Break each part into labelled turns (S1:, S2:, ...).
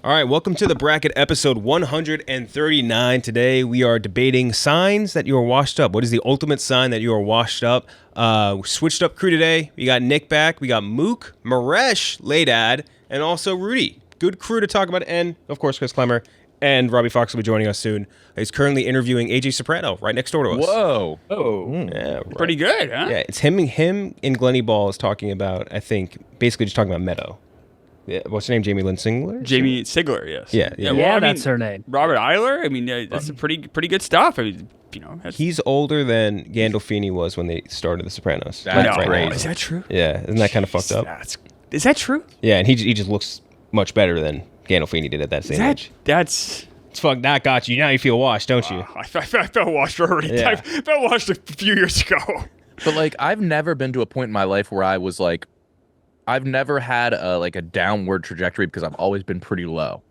S1: All right, welcome to the bracket episode 139. Today we are debating signs that you are washed up. What is the ultimate sign that you are washed up? We switched up crew today. We got Nick back. We got Mook, Miresh, Laydad, and also Rudy. Good crew to talk about. And, of course, Chris Klemmer and Robbie Fox will be joining us soon. He's currently interviewing AJ Soprano right next door to us.
S2: Whoa.
S3: Oh.
S1: Yeah, right.
S3: Pretty good, huh?
S1: Yeah, it's him and Glenny Ball is talking about, I think, basically just talking about Meadow. Yeah, what's her name? Jamie Lynn Singler?
S3: Jamie Sigler, yes.
S1: Yeah.
S4: Yeah, that's her name.
S3: Robert Eiler. I mean, that's pretty good stuff. I mean,
S1: He's older than Gandolfini was when they started The Sopranos.
S2: That's
S1: Right
S2: crazy.
S1: now.
S3: Is that true?
S1: Yeah, isn't that kind of fucked up?
S3: Is that true?
S1: Yeah, and he just looks much better than Gandolfini did at that same age.
S3: That's.
S1: It's fuck. That got you. Now you feel washed, don't you?
S3: I felt washed already.
S1: Yeah.
S3: I felt washed a few years ago.
S2: But like, I've never been to a point in my life where I was like, I've never had a downward trajectory because I've always been pretty low.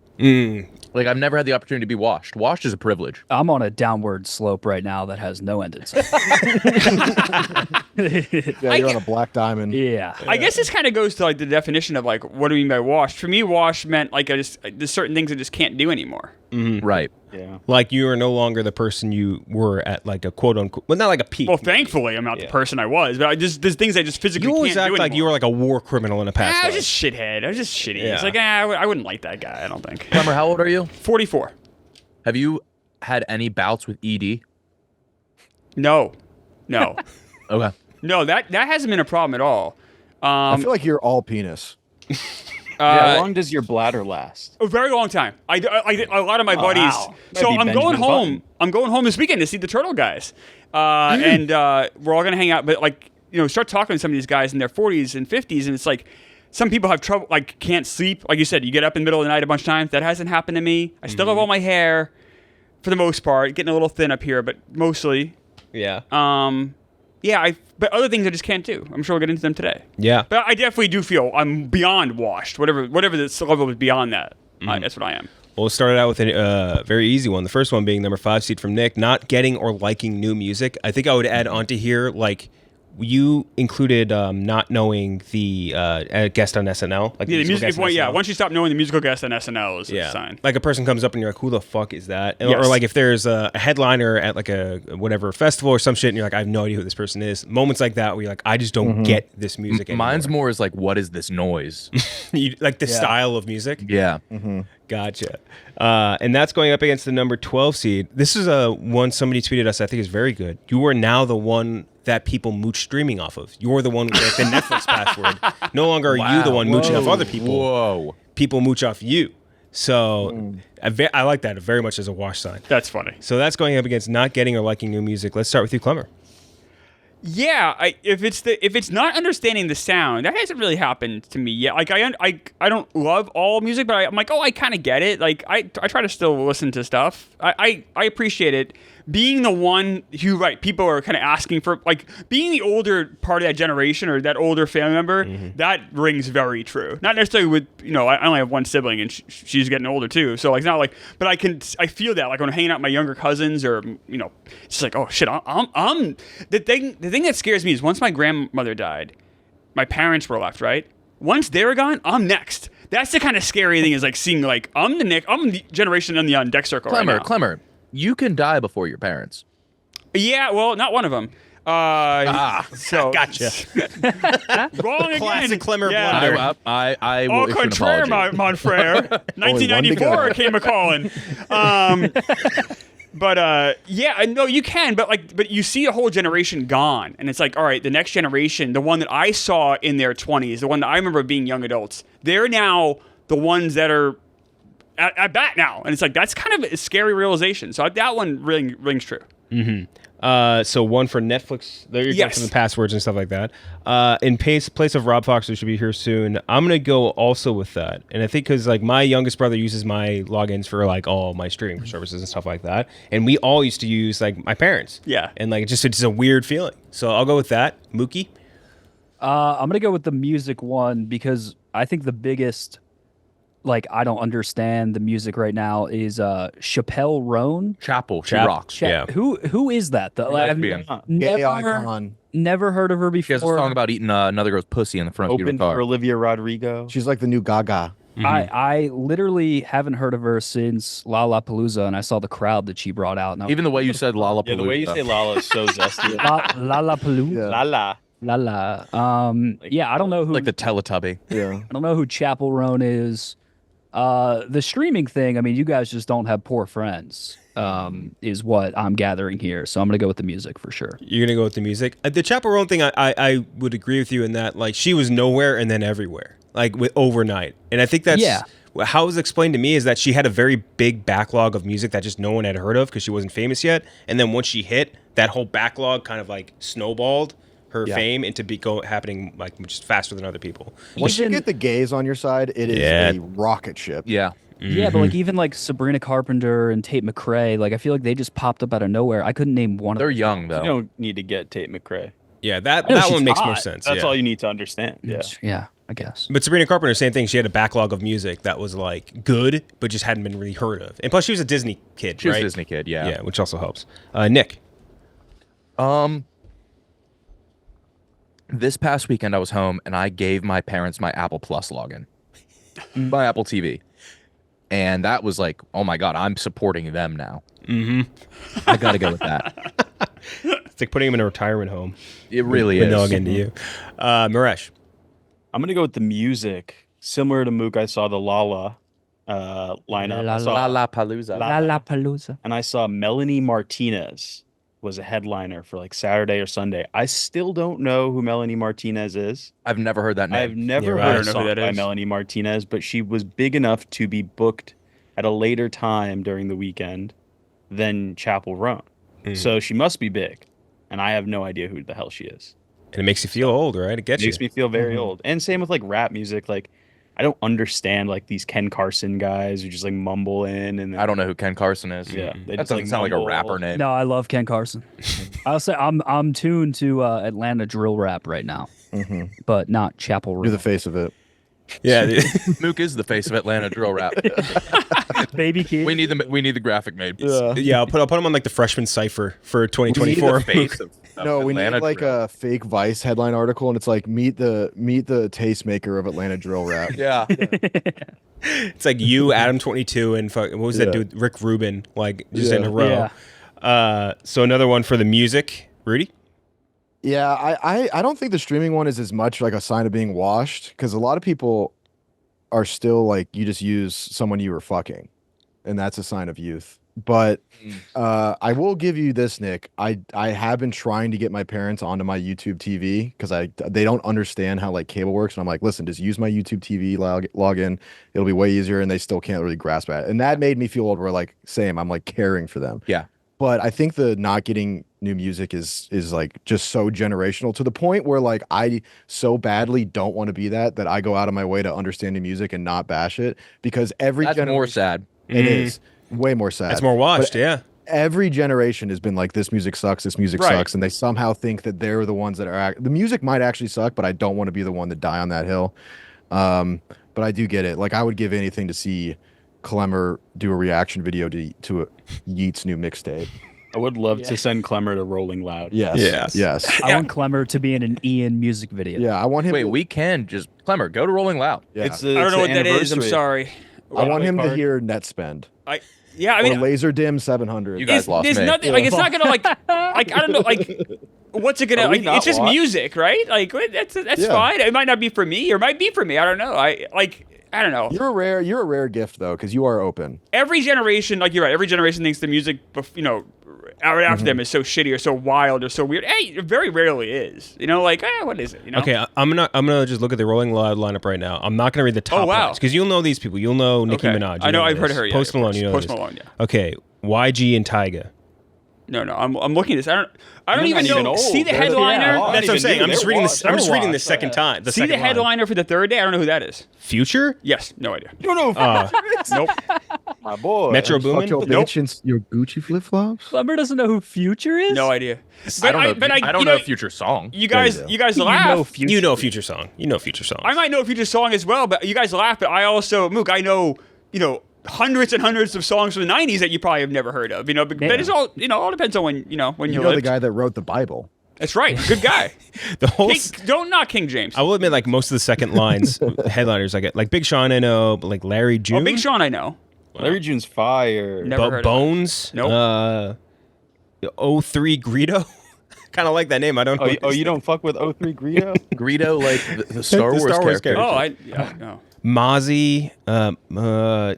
S2: Like, I've never had the opportunity to be washed. Washed is a privilege.
S4: I'm on a downward slope right now that has no end in sight.
S5: Yeah, you're on a black diamond.
S4: Yeah.
S3: I guess this kind of goes to like the definition of like what do we mean by washed. For me, washed meant like there's certain things I just can't do anymore.
S2: Right.
S3: Yeah.
S1: Like you are no longer the person you were at like a quote unquote, well, not like a peak.
S3: Well, thankfully, I'm not the person I was, but there's things I just physically
S1: You always
S3: can't
S1: act
S3: do
S1: like you were like a war criminal in the past.
S3: I was
S1: life.
S3: just shithead. I was just shitty.
S1: Yeah.
S3: It's like I wouldn't like that guy. I don't think.
S2: Klemmer, how old are you?
S3: 44.
S2: Have you had any bouts with ED?
S3: No.
S2: Okay.
S3: No, that hasn't been a problem at all.
S5: I feel like you're all penis.
S6: How long does your bladder last?
S3: A very long time. A lot of my buddies.
S6: wow.
S3: So
S6: Might be
S3: I'm going
S6: Benjamin
S3: home.
S6: Button.
S3: I'm going home this weekend to see the Turtle guys, and we're all gonna hang out. But like start talking to some of these guys in their 40s and 50s, and it's like some people have trouble, like can't sleep. Like you said, you get up in the middle of the night a bunch of times. That hasn't happened to me. I still have all my hair, for the most part, getting a little thin up here, but mostly.
S1: Yeah.
S3: But other things I just can't do. I'm sure we'll get into them today.
S1: Yeah.
S3: But I definitely do feel I'm beyond washed. Whatever the level is beyond that, that's what I am.
S1: Well, we'll start it out with a very easy one. The first one being number 5 seed from Nick, not getting or liking new music. I think I would add onto here, like, you included not knowing the guest on SNL. Like
S3: Yeah, the music.
S1: guest on SNL.
S3: Once you stop knowing the musical guest on SNL is a sign.
S1: Like a person comes up and you're like, who the fuck is that?
S3: Yes.
S1: Or like if there's a headliner at like a whatever festival or some shit and you're like, I have no idea who this person is. Moments like that where you're like, I just don't get this music anymore.
S2: Mine's more is like, what is this noise?
S1: Like the style of music?
S2: Yeah.
S1: Gotcha. And that's going up against the number 12 seed. This is one somebody tweeted us I think is very good. You are now the one that people mooch streaming off of. You're the one with like, the Netflix password. No longer are you the one mooching off other people.
S2: Whoa.
S1: People mooch off you. So I like that very much as a wash sign.
S3: That's funny.
S1: So that's going up against not getting or liking new music. Let's start with you, Klemmer.
S3: Yeah, if it's not understanding the sound, that hasn't really happened to me yet. Like I don't love all music, but I'm like, I kind of get it. Like I try to still listen to stuff. I appreciate it. Being the one who, right, people are kind of asking for, like, being the older part of that generation or that older family member, that rings very true. Not necessarily with, I only have one sibling and she's getting older too. So, like, it's not like, but I feel that, like, when I'm hanging out with my younger cousins or, it's like, oh, shit, the thing that scares me is once my grandmother died, my parents were left, right? Once they're gone, I'm next. That's the kind of scary thing is, like, seeing, like, I'm the generation on the on deck circle right now.
S2: Klemmer. You can die before your parents.
S3: Yeah, well, not one of them. So
S1: Gotcha.
S3: wrong again.
S1: Classic Klemmer
S3: Yeah.
S1: blunder.
S2: I will
S3: Au
S2: issue an
S3: contraire,
S2: apology.
S3: mon frere. 1994 came a calling. But no, you can. But you see a whole generation gone, and it's like, all right, the next generation, the one that I saw in their 20s, the one that I remember being young adults, they're now the ones that are at bat now, and it's like that's kind of a scary realization. So that one really rings true.
S1: So one for Netflix. There you go
S3: Yes.
S1: for the passwords and stuff like that. In place of Rob Fox, who should be here soon, I'm gonna go also with that. And I think because like my youngest brother uses my logins for like all my streaming services and stuff like that, and we all used to use like my parents.
S3: Yeah.
S1: And like it's a weird feeling. So I'll go with that. Mookie.
S4: I'm gonna go with the music one because I think the biggest, like, I don't understand the music right now is Chappelle Roan.
S2: Chapel. She
S1: Chap-
S2: rocks.
S1: Yeah.
S4: Who is that? I've
S2: Lesbian.
S5: Gay icon.
S4: never heard of her
S2: She has a
S4: before.
S2: song about eating another girl's pussy in the front of your
S6: Open
S2: car.
S6: for Olivia Rodrigo.
S5: She's like the new Gaga.
S4: I literally haven't heard of her since Lollapalooza, and I saw the crowd that she brought out. And
S2: Even the way you said Lollapalooza.
S6: Yeah, the way you say Lala is so zesty.
S4: Lollapalooza.
S5: Yeah.
S6: Lala.
S4: Lala. Yeah, I don't know who.
S2: like the Teletubby.
S5: Yeah.
S4: I don't know who Chapel Roan is. The streaming thing. I mean, you guys just don't have poor friends. Is what I'm gathering here. So I'm gonna go with the music for sure.
S1: You're gonna go with the music. The Chaperone thing, I would agree with you in that, like, she was nowhere and then everywhere, like with overnight. And I think that's how it was explained to me, is that she had a very big backlog of music that just no one had heard of because she wasn't famous yet. And then once she hit, that whole backlog kind of like snowballed her fame into happening like just faster than other people.
S5: Once you get the gays on your side, it is a rocket ship.
S2: Yeah.
S4: Yeah, but like even like Sabrina Carpenter and Tate McRae, like I feel like they just popped up out of nowhere. I couldn't name one of them.
S2: They're young, though.
S6: You don't need to get Tate McRae.
S1: Yeah, that
S4: know she's
S1: one makes more
S4: hot.
S1: sense.
S6: That's
S1: yeah.
S6: all you need to understand. Yeah.
S4: Yeah, I guess.
S1: But Sabrina Carpenter, same thing. She had a backlog of music that was like good, but just hadn't been really heard of. And plus, she was a Disney kid,
S2: She was
S1: right?
S2: a Disney kid, yeah.
S1: Yeah, which also helps. Nick.
S2: This past weekend, I was home, and I gave my parents my Apple Plus login. My Apple TV. And that was like, oh my God, I'm supporting them now. I got to go with that.
S1: It's like putting him in a retirement home.
S2: It really
S1: with
S2: is.
S1: no into you. Miresh.
S6: I'm gonna go with the music. Similar to Mook, I saw the Lala lineup. I saw-
S2: Lollapalooza.
S4: Lollapalooza.
S6: and I saw Melanie Martinez was a headliner for like Saturday or Sunday. I still don't know who Melanie Martinez is.
S2: I've never heard that name.
S6: I've never
S1: Yeah, I
S6: heard
S1: don't
S6: a
S3: know
S6: song
S3: who that
S6: by
S3: is.
S6: Melanie Martinez, but she was big enough to be booked at a later time during the weekend than Chapel Roan. So she must be big, and I have no idea who the hell she is.
S1: And it makes you feel old, right? It gets
S6: Makes
S1: you.
S6: me feel very old. And same with like rap music. Like I don't understand like these Ken Carson guys who just like mumble in and
S2: I don't know who Ken Carson is.
S6: Yeah, they
S2: That
S6: just,
S2: doesn't
S6: like,
S2: sound like a
S6: mumble.
S2: rapper name.
S4: No, I love Ken Carson. I'll say I'm tuned to Atlanta drill rap right now, but not Chapel
S5: You're
S4: Roan.
S5: the face of it.
S1: Yeah.
S2: Mook is the face of Atlanta drill rap.
S4: Baby kid.
S2: We need the graphic made.
S1: Yeah, I'll put him on like the freshman cipher for 2024.
S2: Face of
S5: No, we need
S2: Atlanta
S5: like
S2: drill.
S5: a fake Vice headline article, and it's like meet the tastemaker of Atlanta drill rap.
S2: Yeah.
S1: It's like you, Adam 22, and what was that dude, Rick Rubin, like just in a row.
S4: Yeah.
S1: So another one for the music, Rudy.
S5: Yeah, I don't think the streaming one is as much like a sign of being washed, because a lot of people are still like, you just use someone you were fucking, and that's a sign of youth. But I will give you this, Nick. I have been trying to get my parents onto my YouTube TV because they don't understand how like cable works, and I'm like, listen, just use my YouTube TV login. It'll be way easier, and they still can't really grasp it. And that made me feel old. Where like, same, I'm like caring for them.
S2: Yeah.
S5: But I think the not getting new music is like just so generational, to the point where like I so badly don't want to be that I go out of my way to understand new music and not bash it, because every
S2: That's more sad.
S5: It is way more sad.
S1: That's more watched, yeah.
S5: Every generation has been like, this music sucks, this music
S1: Right.
S5: sucks, and they somehow think that they're the ones that are the music might actually suck, but I don't want to be the one to die on that hill. But I do get it. Like, I would give anything to see Klemmer do a reaction video to Yeat's new mixtape.
S6: I would love to send Klemmer to Rolling Loud.
S5: Yes. Yes.
S4: I want Klemmer to be in an Ian music video.
S5: Yeah, I want him
S2: Wait,
S5: to,
S2: we can just Klemmer, go to Rolling Loud.
S5: yeah.
S6: It's
S3: I don't know what that is. I'm
S6: anniversary.
S3: sorry.
S5: I want him to
S6: card.
S5: hear Net Spend
S3: I
S5: or
S3: mean,
S5: Laser Dim 700.
S2: You guys lost
S3: there's
S2: me.
S3: nothing like it's not gonna like I don't know like what's it gonna
S6: Are we
S3: like
S6: not
S3: it's just
S6: lost?
S3: music, right? Like that's
S5: Yeah.
S3: fine. It might not be for me or it might be for me. I don't know. I don't know.
S5: You're a rare gift though, because you are open.
S3: Every generation, like you're right, every generation thinks the music, out after them is so shitty or so wild or so weird. Hey, it very rarely is. Like, what is it?
S1: Okay, I'm gonna just look at the Rolling Loud lineup right now. I'm not gonna read the top
S3: wow.
S1: ones, because you'll know these people. You'll know Nicki
S3: Okay.
S1: Minaj.
S3: I know,
S1: you
S3: I've heard
S1: this.
S3: of her. Yeah,
S1: Post
S3: of
S1: Malone.
S3: course.
S1: You know
S3: Post
S1: this.
S3: Malone. Yeah.
S1: Okay, YG and Tyga.
S3: No, I'm looking at this. I don't
S6: You're
S3: even
S6: not even
S3: know.
S6: old.
S3: See the
S6: They're-
S3: headliner.
S6: yeah,
S1: That's what I'm
S6: even
S1: saying.
S6: do.
S1: I'm just
S6: They're
S1: reading
S6: washed.
S1: this. I'm just
S6: They're
S1: reading the
S6: washed.
S1: second time.
S3: See the headliner for the third day. I don't know who that is.
S1: Future.
S3: Yes, no idea.
S6: You don't know who
S3: Nope.
S6: my boy.
S1: Metro
S5: Fuck
S1: Boomin.
S5: your
S3: Nope.
S5: bitch and your Gucci flip flops.
S4: Klemmer doesn't know who Future is?
S3: No idea.
S2: I don't know.
S3: But
S2: I don't know Future song.
S3: You guys
S5: There
S3: you guys
S4: You
S3: laugh.
S4: know Future.
S1: You know Future song. You know Future songs.
S3: I might know Future song as well, but you guys laugh. But I also, Mook, I know, hundreds and hundreds of songs from the '90s that you probably have never heard of. But it's all, all depends on when, when
S5: You
S3: you
S5: know the
S3: lived.
S5: guy that wrote the Bible.
S3: That's right. Good guy.
S1: The whole.
S3: Don't knock King James.
S1: I will admit, like most of the second lines, headliners, like Big Sean, I know, but like Larry June.
S3: Oh, Big Sean, I know.
S6: Larry June's fire.
S3: Never heard of
S1: Bones.
S3: Nope.
S1: 03 Greedo. Kind of like that name. I don't know.
S6: Oh, you don't fuck with 03 Greedo?
S2: Greedo, like the Star Wars character.
S3: Oh, no.
S1: Mozzie.
S2: No.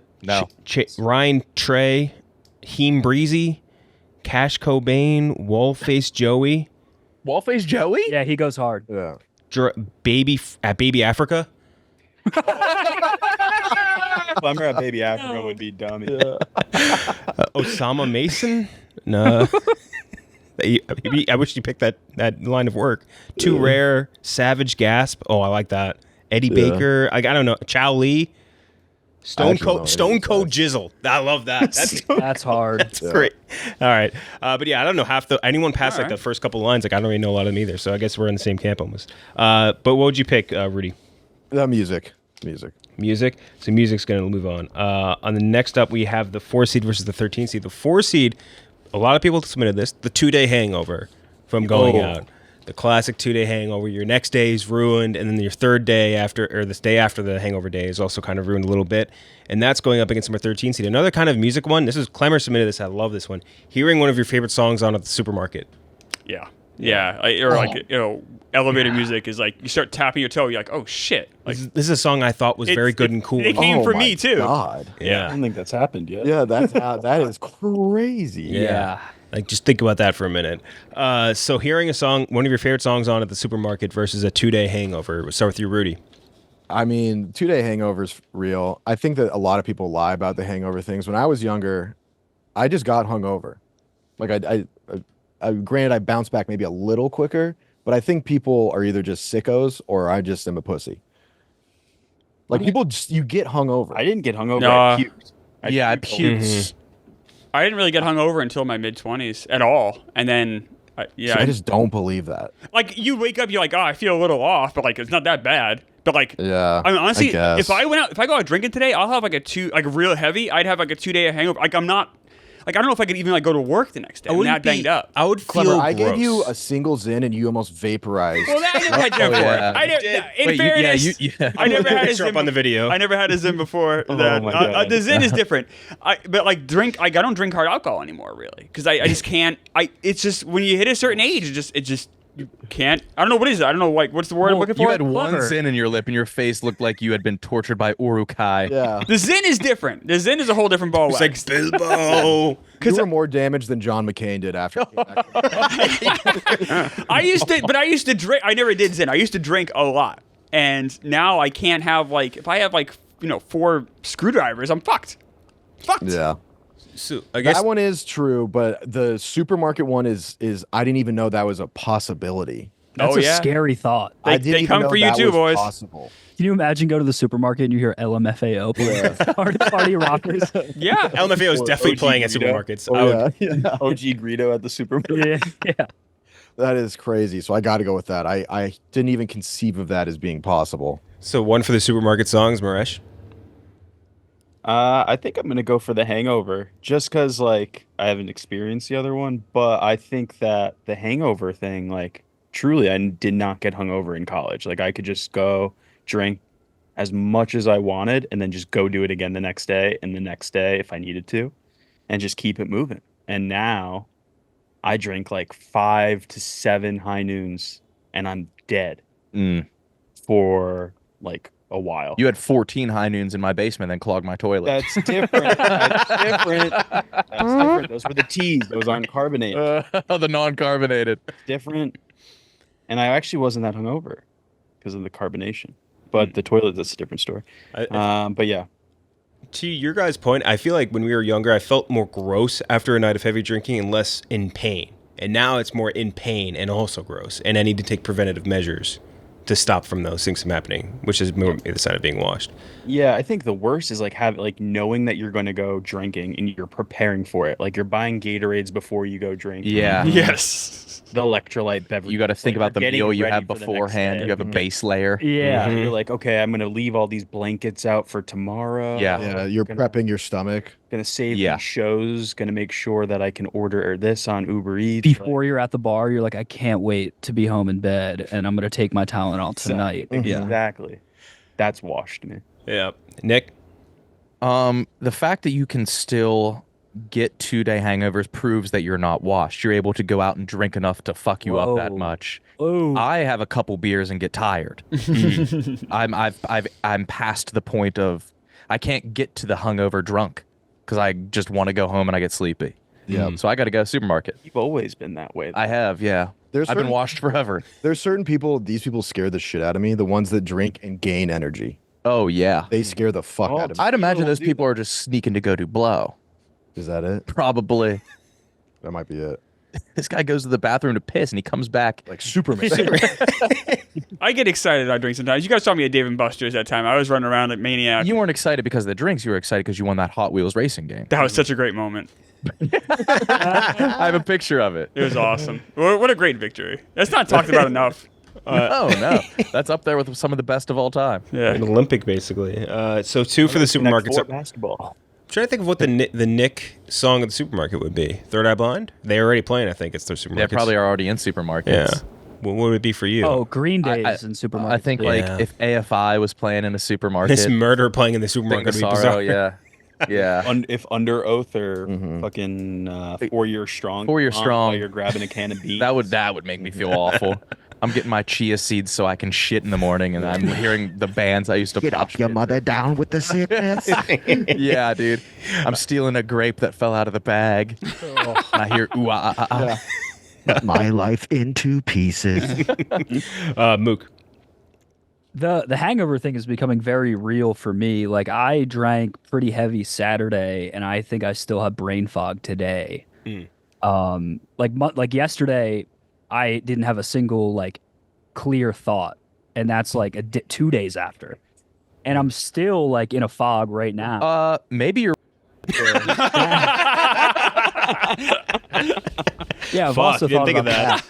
S1: Ryan Trey. Heem Breezy. Cash Cobain. Wallface Joey.
S2: Wallface Joey?
S4: Yeah, he goes hard.
S5: Yeah.
S1: Baby Africa.
S6: Klemmer at Baby Africa would be dummy.
S1: Osama Mason. No. I wish you picked that line of work. Too Rare. Savage Gasp. Oh, I like that. Eddie Baker. I don't know. Chow Lee. Stone Cold Jizzle. I love that.
S4: That's hard.
S1: That's great. All right. But yeah, I don't know anyone past like the first couple lines. Like I don't really know a lot of them either. So I guess we're in the same camp almost. But what would you pick, Rudy?
S5: Music.
S1: So music's going to move on. On the next up, we have the 4 seed versus the 13 seed. The 4 seed, a lot of people submitted this. The 2-day hangover from going out. The classic 2-day hangover. Your next day is ruined, and then your third day after, or this day after the hangover day is also kind of ruined a little bit. And that's going up against number 13 seed. Another kind of music one. This is Klemmer submitted this. I love this one. Hearing one of your favorite songs on at the supermarket.
S3: Yeah. Like elevator music is like you start tapping your toe. You're like, oh shit! Like
S1: This is a song I thought was very good and cool.
S3: It came for me too.
S5: God.
S6: I
S1: Yeah.
S6: don't think that's happened yet.
S5: Yeah, that is crazy.
S1: Yeah. Like, just think about that for a minute. So hearing a song, one of your favorite songs on at the supermarket versus a 2-day hangover. We'll start with you, Rudy.
S5: I mean, 2-day hangover's real. I think that a lot of people lie about the hangover things. When I was younger, I just got hungover. Like I granted, I bounced back maybe a little quicker, but I think people are either just sickos or I just am a pussy. Like people, you get hungover.
S6: I didn't get hungover.
S3: No.
S6: I puked.
S2: I puked.
S3: I didn't really get hungover until my mid-20s at all, and then
S5: I just don't believe that.
S3: like you wake up, you're like, oh, I feel a little off, but like it's not that bad. But like,
S5: Yeah,
S3: I mean, honestly,
S5: I guess.
S3: if I go out drinking today, I'll have like real heavy. I'd have like a 2-day hangover. Like I'm not, like I don't know if I could even like go to work the next day. I'm not banged up.
S1: I would feel
S5: Clemmer, I gave
S1: gross.
S5: you a single Zin and you almost vaporized.
S3: Well, I never had Zim before. In fairness, I never had a
S1: Picture
S3: Zim
S1: up on the video.
S3: I never had a Zim before. That.
S6: my God.
S3: The Zin is different. But like I don't drink hard alcohol anymore, really, because I just can't. It's just when you hit a certain age, it just you can't. I don't know what is it. I don't know like what's the word I'm looking for.
S2: You had one
S4: Clever.
S2: Zin in your lip, and your face looked like you had been tortured by Urukai.
S5: Yeah,
S3: The Zin is different. The Zin is a whole different ball.
S1: It's like Bilbo.
S5: you were more damaged than John McCain did after.
S3: I used to drink. I never did Zin. I used to drink a lot, and now I can't have like if I have like 4 screwdrivers, I'm fucked.
S5: Yeah,
S1: So I guess
S5: that one is true, but the supermarket one is I didn't even know that was a possibility.
S4: That's
S3: Oh,
S4: a
S3: yeah.
S4: scary thought.
S3: They
S5: I didn't even
S3: come
S5: know
S3: for you
S5: that
S3: too,
S5: was
S3: boys.
S5: Possible.
S4: Can you imagine go to the supermarket and you hear LMFAO playing party rockers?
S3: Yeah.
S1: LMFAO is definitely
S6: OG
S1: playing at
S6: Greedo.
S1: supermarkets.
S5: Oh,
S1: I would-
S5: yeah.
S6: OG Greedo at the supermarket.
S4: yeah.
S5: That is crazy. So I got to go with that. I didn't even conceive of that as being possible.
S1: So one for the supermarket songs, Miresh.
S6: I think I'm gonna go for the Hangover, just because like I haven't experienced the other one, but I think that the Hangover thing, like truly, I did not get hungover in college. Like I could just go drink as much as I wanted, and then just go do it again the next day, and the next day if I needed to, and just keep it moving. And now, I drink like 5 to 7 high noons, and I'm dead for like a while.
S2: You had 14 high noons in my basement, then clogged my toilet.
S6: That's different. That's different. That's different. Those were the teas. Those aren't carbonated.
S2: The non-carbonated.
S6: Different. And I actually wasn't that hungover because of the carbonation. But the toilet, that's a different story. But yeah.
S1: To your guys' point, I feel like when we were younger, I felt more gross after a night of heavy drinking and less in pain. And now it's more in pain and also gross. And I need to take preventative measures to stop from those things from happening, which is more the sign of being washed.
S6: Yeah, I think the worst is like knowing that you're going to go drinking and you're preparing for it. Like you're buying Gatorades before you go drink.
S2: Yeah.
S3: Yes.
S6: The electrolyte beverage.
S2: You got to think about the meal you have beforehand. You have a base layer.
S4: Yeah.
S6: You're like, okay, I'm going to leave all these blankets out for tomorrow.
S2: Yeah.
S5: Yeah, you're prepping your stomach.
S6: Gonna save
S2: Yeah.
S6: these shows. Gonna make sure that I can order this on Uber Eats.
S4: Before you're at the bar, you're like, I can't wait to be home in bed, and I'm gonna take my Tylenol tonight. Yeah.
S6: Exactly. That's washed me.
S1: Yeah. Nick?
S2: The fact that you can still get 2-day hangovers proves that you're not washed. You're able to go out and drink enough to fuck you up that
S4: Whoa.
S2: much.
S4: Oh,
S2: I have a couple beers and get tired. I'm past the point of I can't get to the hungover drunk because I just want to go home and I get sleepy.
S5: Yeah.
S2: So I got to go to the supermarket.
S6: You've always been that way.
S2: I have, yeah.
S5: There's
S2: I've been
S5: certain-
S2: washed forever.
S5: There's certain people, these people scare the shit out of me. The ones that drink and gain energy.
S2: Oh yeah.
S5: They scare the fuck out of me.
S2: I'd imagine
S6: People
S2: those
S6: do
S2: people are just sneaking to go do blow.
S5: Is that it?
S2: Probably.
S5: That might be it.
S2: This guy goes to the bathroom to piss and he comes back.
S5: Like Superman.
S3: I get excited I drink sometimes. You guys saw me at Dave & Buster's that time. I was running around like maniac.
S2: You weren't excited because of the drinks. You were excited because you won that Hot Wheels racing game.
S3: That was such a great moment.
S2: I have a picture of it.
S3: It was awesome. What a great victory. That's not talked about enough.
S2: No. That's up there with some of the best of all time.
S3: Yeah.
S1: An Olympic, basically. So 2 for the supermarket. So, I'm
S6: Basketball.
S1: trying to think of what the Nick song of the supermarket would be. Third Eye Blind? They're already playing, I think. It's their
S2: They
S1: supermarket.
S2: probably are already in supermarkets.
S1: Yeah. What would it be for you?
S4: oh, Green Days
S2: I-
S4: in supermarkets.
S2: I think like
S1: Yeah.
S2: if AFI was playing in a supermarket,
S1: This murder playing in the
S2: Thing
S1: supermarket
S2: of
S1: would be
S2: Sorrow,
S1: bizarre.
S2: yeah. Yeah.
S6: If Under Oath or fucking 4 Year Strong.
S2: 4 Year
S6: on
S2: Strong.
S6: While you're grabbing a can of beans.
S2: That would make me feel awful. I'm getting my chia seeds so I can shit in the morning, and I'm hearing the bands I used to
S7: Get
S2: watch.
S7: up your mother down with the sickness.
S2: Yeah, dude. I'm stealing a grape that fell out of the bag. And I hear ooh ah ah ah.
S7: My life into pieces.
S1: Mook.
S4: the hangover thing is becoming very real for me. Like I drank pretty heavy Saturday, and I think I still have brain fog today. Like yesterday, I didn't have a single like clear thought, and that's like 2 days after, and I'm still like in a fog right now.
S2: Maybe you're
S4: Yeah, I've
S1: Fuck,
S4: also
S1: didn't
S4: thought
S1: think of
S4: about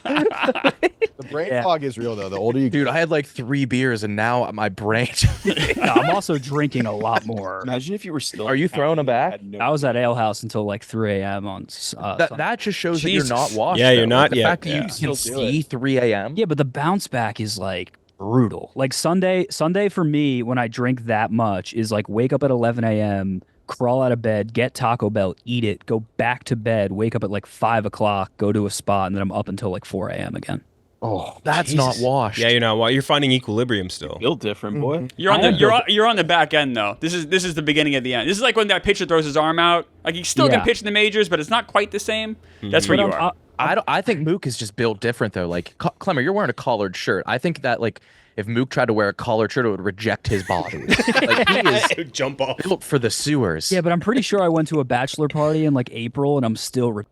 S1: that.
S5: The brain
S4: Yeah.
S5: fog is real though. The older you
S2: dude. I had like 3 beers, and now my brain.
S4: No, I'm also drinking a lot more.
S6: Imagine if you were still.
S2: Are you throwing them back?
S6: had no-
S4: I was at Ale House until like 3 a.m. on
S2: that just shows that you're not
S3: Jesus.
S2: washed.
S1: Yeah, you're
S2: though.
S1: not
S2: Like, the
S1: yet.
S2: fact that
S1: Yeah.
S2: you can
S6: Still do
S2: see 3 a.m.
S4: Yeah, but the bounce back is like brutal. Like Sunday for me when I drink that much is like wake up at 11 a.m., crawl out of bed, get Taco Bell, eat it, go back to bed, wake up at like 5 o'clock, go to a spot, and then I'm up until like 4 a.m. again.
S5: Oh,
S2: That's not washed.
S1: Yeah, you're not. You're finding equilibrium still.
S6: Feel different, boy.
S3: You're on
S4: I
S3: the
S4: am
S3: you're on the back end though. This is the beginning of the end. This is like when that pitcher throws his arm out. Like he still can
S4: Yeah.
S3: pitch in the majors, but it's not quite the same. That's where
S4: But
S3: you
S4: I'm-
S3: are.
S2: I think Mook is just built different though. Like Klemmer, you're wearing a collared shirt. I think that like if Mook tried to wear a collared shirt, it would reject his body. Like he is
S1: Jump off.
S2: built for the sewers.
S4: Yeah, but I'm pretty sure I went to a bachelor party in like April, and I'm still.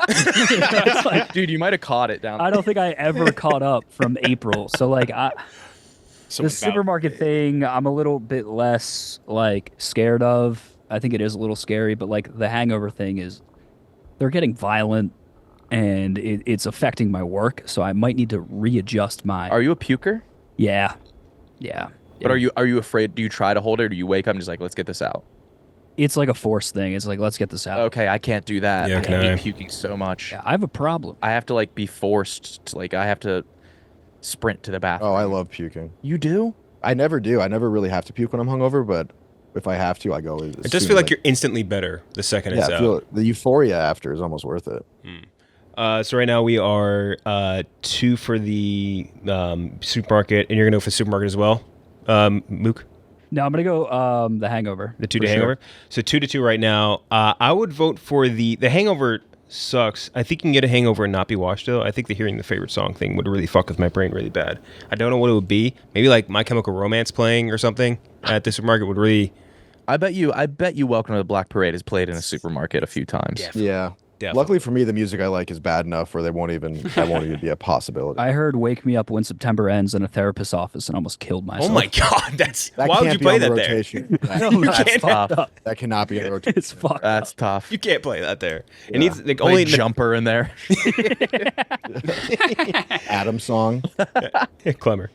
S4: It's like,
S2: dude, you might have caught it down.
S4: I don't think I ever caught up from April. So like the supermarket thing, I'm a little bit less like scared of. I think it is a little scary, but like the hangover thing is, they're getting violent, and it's affecting my work. So I might need to readjust my.
S2: Are you a puker?
S4: Yeah.
S2: But are you afraid? Do you try to hold it, or do you wake up and just like, let's get this out?
S4: It's like a force thing. It's like, let's get this out.
S2: Okay, I can't do that.
S1: Yeah,
S2: I
S1: can
S2: hate
S1: I?
S2: puking so much.
S4: Yeah, I have a problem.
S2: I have to like be forced to like I have to sprint to the bathroom.
S5: oh, I love puking.
S2: You do?
S5: I never do. I never really have to puke when I'm hungover, but if I have to, I go.
S1: It does feel like you're instantly better the second
S5: Yeah,
S1: it's
S5: I
S1: out.
S5: feel the euphoria after is almost worth it.
S1: So right now we are 2 for the supermarket, and you're gonna go for the supermarket as well, Mook.
S4: No, I'm gonna go the Hangover.
S1: The 2-day
S4: for sure.
S1: hangover. So 2-2 right now. I would vote for the hangover. Sucks. I think you can get a hangover and not be washed though. I think the hearing the favorite song thing would really fuck with my brain really bad. I don't know what it would be. Maybe like My Chemical Romance playing or something at the supermarket would really.
S2: I bet you Welcome to the Black Parade has played in a supermarket a few times.
S5: Yeah.
S1: Definitely.
S5: Luckily for me, the music I like is bad enough where that won't even be a possibility.
S4: I heard "Wake Me Up When September Ends" in a therapist's office and almost killed myself.
S1: Oh my god, that's
S5: That
S1: why would
S5: can't
S1: you
S5: be
S1: play
S5: on the
S1: that there?
S5: rotation.
S2: That's tough.
S5: That cannot be on the rotation.
S4: It's fucked.
S2: That's tough.
S1: You can't play that there. It
S5: Yeah.
S1: needs like
S2: Play
S1: only
S2: Jumper in there.
S5: Adam song.
S1: Klemmer.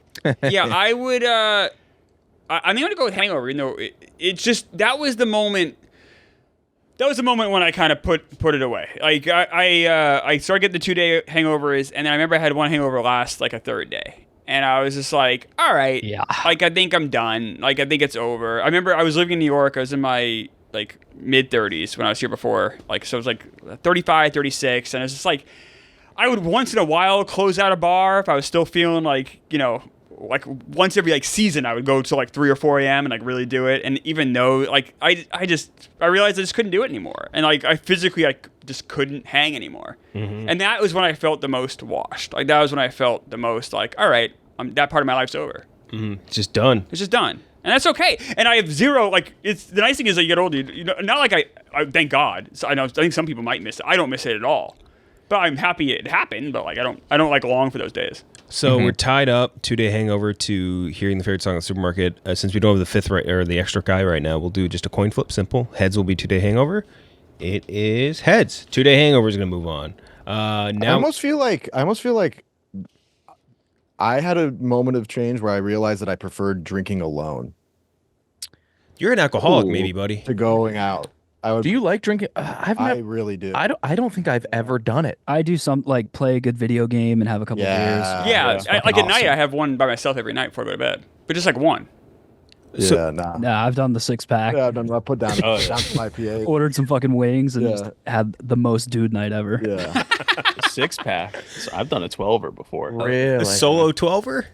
S3: Yeah, I would. I think I'm gonna go with Hangover. You know, it's just that was the moment. that was the moment when I kind of put it away. Like I started getting the 2-day hangovers, and then I remember I had one hangover last like a third day, and I was just like, all right,
S4: Yeah.
S3: like I think I'm done. Like I think it's over. I remember I was living in New York. I was in my like mid 30s when I was here before. Like so, it was like 35, 36, and it's just like I would once in a while close out a bar if I was still feeling like like once every like season I would go to like 3 or 4 a.m. and like really do it. And even though like I realized I just couldn't do it anymore. And like I physically like just couldn't hang anymore. Mm-hmm. And that was when I felt the most washed. Like that was when I felt the most like, all right, that part of my life's over.
S1: Mm-hmm. It's just done.
S3: It's just done. And that's okay. And I have zero, like, it's the nice thing is that you get older, not like I thank God. So I think some people might miss it. I don't miss it at all. But I'm happy it happened, but like I don't like long for those days.
S1: So we're tied up 2-day hangover to hearing the favorite song in the supermarket. Since we don't have the fifth or the extra guy right now, we'll do just a coin flip. Simple. Heads will be 2-day hangover. It is heads. 2-day hangover is going to move on. Now
S5: I almost feel like I had a moment of change where I realized that I preferred drinking alone
S1: you're an alcoholic, maybe, buddy.
S5: to going out.
S2: Do you like drinking?
S5: I really do.
S2: I don't think I've ever done it.
S4: I do some like play a good video game and have a couple
S5: Yeah.
S4: beers.
S3: Yeah,
S5: that's
S3: like at
S5: awesome.
S3: night I have one by myself every night before I go to bed. But just like one.
S5: Yeah, nah.
S4: Nah, I've done the 6-pack.
S5: Yeah, I put down
S6: Oh, yeah.
S5: down to my PA.
S4: Ordered some fucking wings and
S5: Yeah.
S4: just had the most dude night ever.
S5: Yeah.
S6: 6-pack. So I've done a 12er before.
S2: Really?
S1: A solo 12er?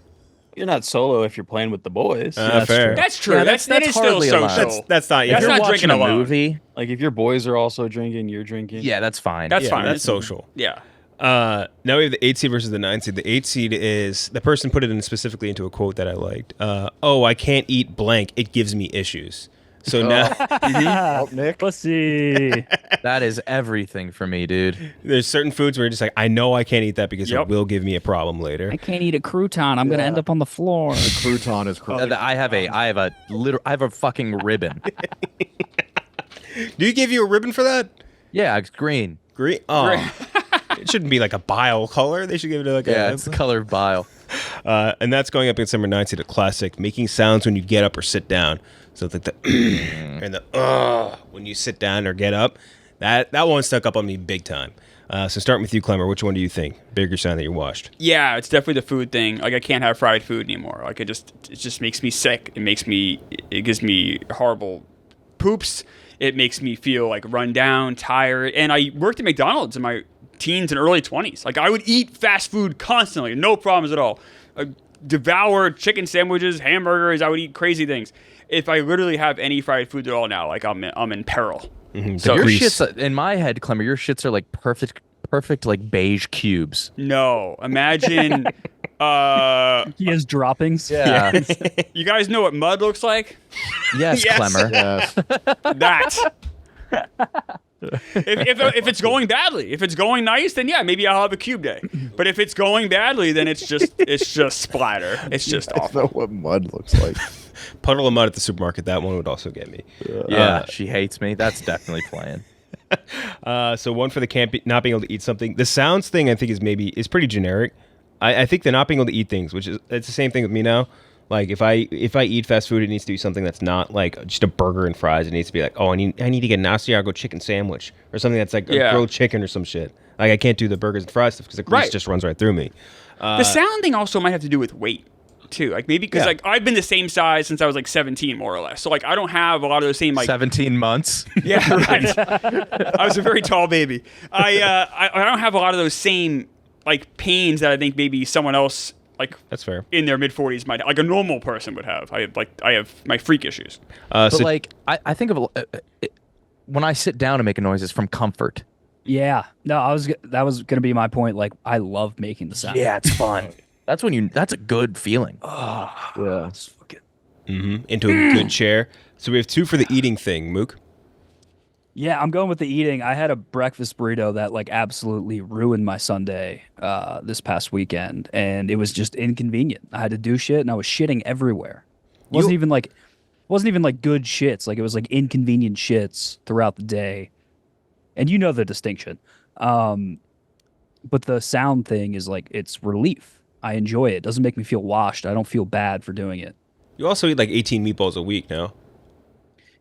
S6: You're not solo if you're playing with the boys.
S1: Fair.
S4: true.
S3: That's true.
S2: Yeah,
S3: that
S2: that's
S3: is still
S2: hardly allowed.
S3: social.
S1: That's not.
S3: That's
S2: If you're
S3: not
S2: watching
S3: drinking
S2: a
S3: alone.
S2: movie,
S6: Like if your boys are also drinking, you're drinking.
S2: yeah, that's fine.
S3: That's fine.
S1: That's social.
S3: Yeah.
S1: Now we have the 8 seed versus the 9 seed. The 8 seed is the person put it in specifically into a quote that I liked. I can't eat blank. It gives me issues. So now
S5: Oh, Nick.
S4: Pussy.
S2: That is everything for me, dude.
S1: there's certain foods where you're just like, I know I can't eat that because
S3: Yep.
S1: it will give me a problem later.
S4: I can't eat a crouton. I'm gonna end up on the floor.
S5: Crouton is crazy.
S2: I have a fucking ribbon.
S1: Do you give you a ribbon for that?
S2: Yeah, it's green.
S1: Green? Oh. It shouldn't be like a bile color. They should give it like
S2: Yeah,
S1: a...
S2: it's the color of bile.
S1: And that's going up against number 9 seed, a classic, making sounds when you get up or sit down. So it's like the and the when you sit down or get up. That one stuck up on me big time. So starting with you, Klemmer, which one do you think? Bigger sign that you're washed.
S3: Yeah, it's definitely the food thing. Like I can't have fried food anymore. Like it just makes me sick. It gives me horrible poops. It makes me feel like run down, tired. And I worked at McDonald's in my teens and early 20s. Like I would eat fast food constantly, no problems at all. I devoured chicken sandwiches, hamburgers. I would eat crazy things. If I literally have any fried foods at all now, like I'm in peril.
S1: Mm-hmm.
S2: So your
S1: Grease.
S2: shits, in my head, Klemmer, your shits are like perfect like beige cubes.
S3: No, imagine.
S4: He has droppings.
S2: Yeah.
S3: You guys know what mud looks like?
S2: Yes,
S3: Yes.
S2: Klemmer.
S5: Yes.
S3: That. if it's going badly, if it's going nice, then yeah, maybe I'll have a cube day. But if it's going badly, then it's just splatter. It's just
S5: I
S3: awful.
S5: know what mud looks like.
S1: Puddle of mud at the supermarket. That one would also get me.
S2: Yeah, she hates me. That's definitely playing.
S1: So one for the not being able to eat something. The sounds thing I think is pretty generic. I think the not being able to eat things, which is it's the same thing with me now. Like if I eat fast food, it needs to be something that's not like just a burger and fries. It needs to be like, I need to get an Asiago chicken sandwich or something that's like a grilled chicken or some shit. Like I can't do the burgers and fries stuff because the grease just runs right through me.
S3: The sound thing also might have to do with weight too. Like maybe because like I've been the same size since I was like 17 more or less. So like I don't have a lot of those same like
S2: 17 months.
S3: Yeah, right. I was a very tall baby. I don't have a lot of those same like pains that I think maybe someone else like
S1: That's fair.
S3: in their mid 40s might like a normal person would have. I have my freak issues.
S2: But
S1: So
S2: like, I think of when I sit down to make a noise, it's from comfort.
S4: Yeah. No, that was gonna be my point. Like I love making the sound.
S2: Yeah, it's fun. That's a good feeling.
S5: Yeah.
S1: into a good chair. So we have 2 for the eating thing, Mook.
S4: Yeah, I'm going with the eating. I had a breakfast burrito that like absolutely ruined my Sunday this past weekend, and it was just inconvenient. I had to do shit, and I was shitting everywhere. Wasn't even like good shits. Like it was like inconvenient shits throughout the day, and you know the distinction. But the sound thing is like it's relief. I enjoy it. It doesn't make me feel washed. I don't feel bad for doing it.
S1: You also eat like 18 meatballs a week now.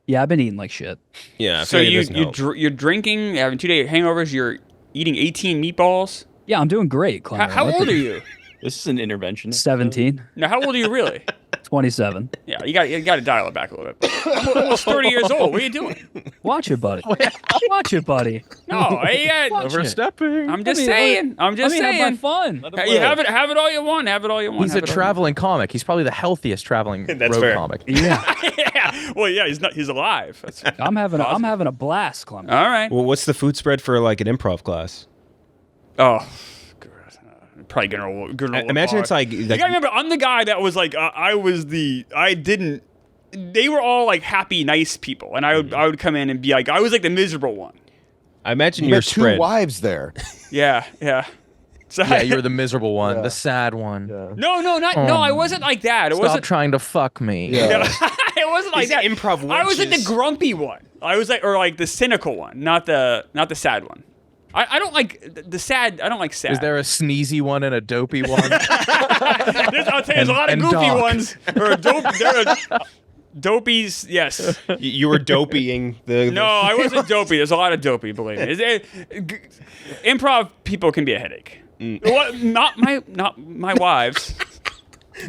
S4: Yeah, I've been eating like shit.
S1: Yeah. I
S3: So
S1: feel like it doesn't help.
S3: you're drinking, having 2-day hangovers. You're eating 18 meatballs.
S4: Yeah, I'm doing great, Klemmer.
S3: How old are you?
S6: This is an intervention.
S4: 17,
S3: Now, how old are you really?
S4: 27.
S3: Yeah, you got to dial it back a little bit. I'm almost 30 years old. What are you doing?
S4: Watch it, buddy. Watch it, buddy.
S3: No,
S2: Overstepping.
S3: I'm just
S4: I mean,
S3: saying. I'm just
S4: Let me
S3: saying.
S4: have my fun.
S3: Hey, you have it all you want. Have it all you want.
S2: He's a
S3: have it all you
S2: traveling comic. He's probably the healthiest traveling
S1: That's
S2: road
S1: fair.
S2: comic.
S4: Yeah,
S3: want. Yeah. Well, yeah. He's alive. That's,
S4: I'm having a blast, Klemmer.
S3: all right.
S1: Well, what's the food spread for like an improv class?
S3: Oh, God. Probably gonna
S1: Imagine it's like
S3: You gotta remember, I'm the guy that was like, they were all like happy, nice people, and I would come in and be like, I was like the miserable one.
S1: I imagine
S5: You
S1: your
S5: got two
S1: spread.
S5: wives there.
S3: Yeah. So
S2: Yeah, you're the miserable one,
S5: Yeah.
S2: the sad one.
S3: no, I wasn't like that. It
S2: Stop
S3: wasn't.
S2: trying to fuck me.
S5: Yeah.
S3: It wasn't like
S1: These
S3: that.
S1: improv
S3: I was like the
S1: witches.
S3: grumpy one. I was like, or like the cynical one, not the sad one. I don't like the sad. I don't like sad.
S2: Is there a sneezy one and a dopey one?
S3: I'll tell you, there's a lot of
S2: and
S3: goofy
S2: Doc.
S3: ones. There are dopies, yes.
S1: You were dopeying the.
S3: No, I wasn't dopey. There's a lot of dopey, believe me. Improv people can be a headache. What? Not my wives.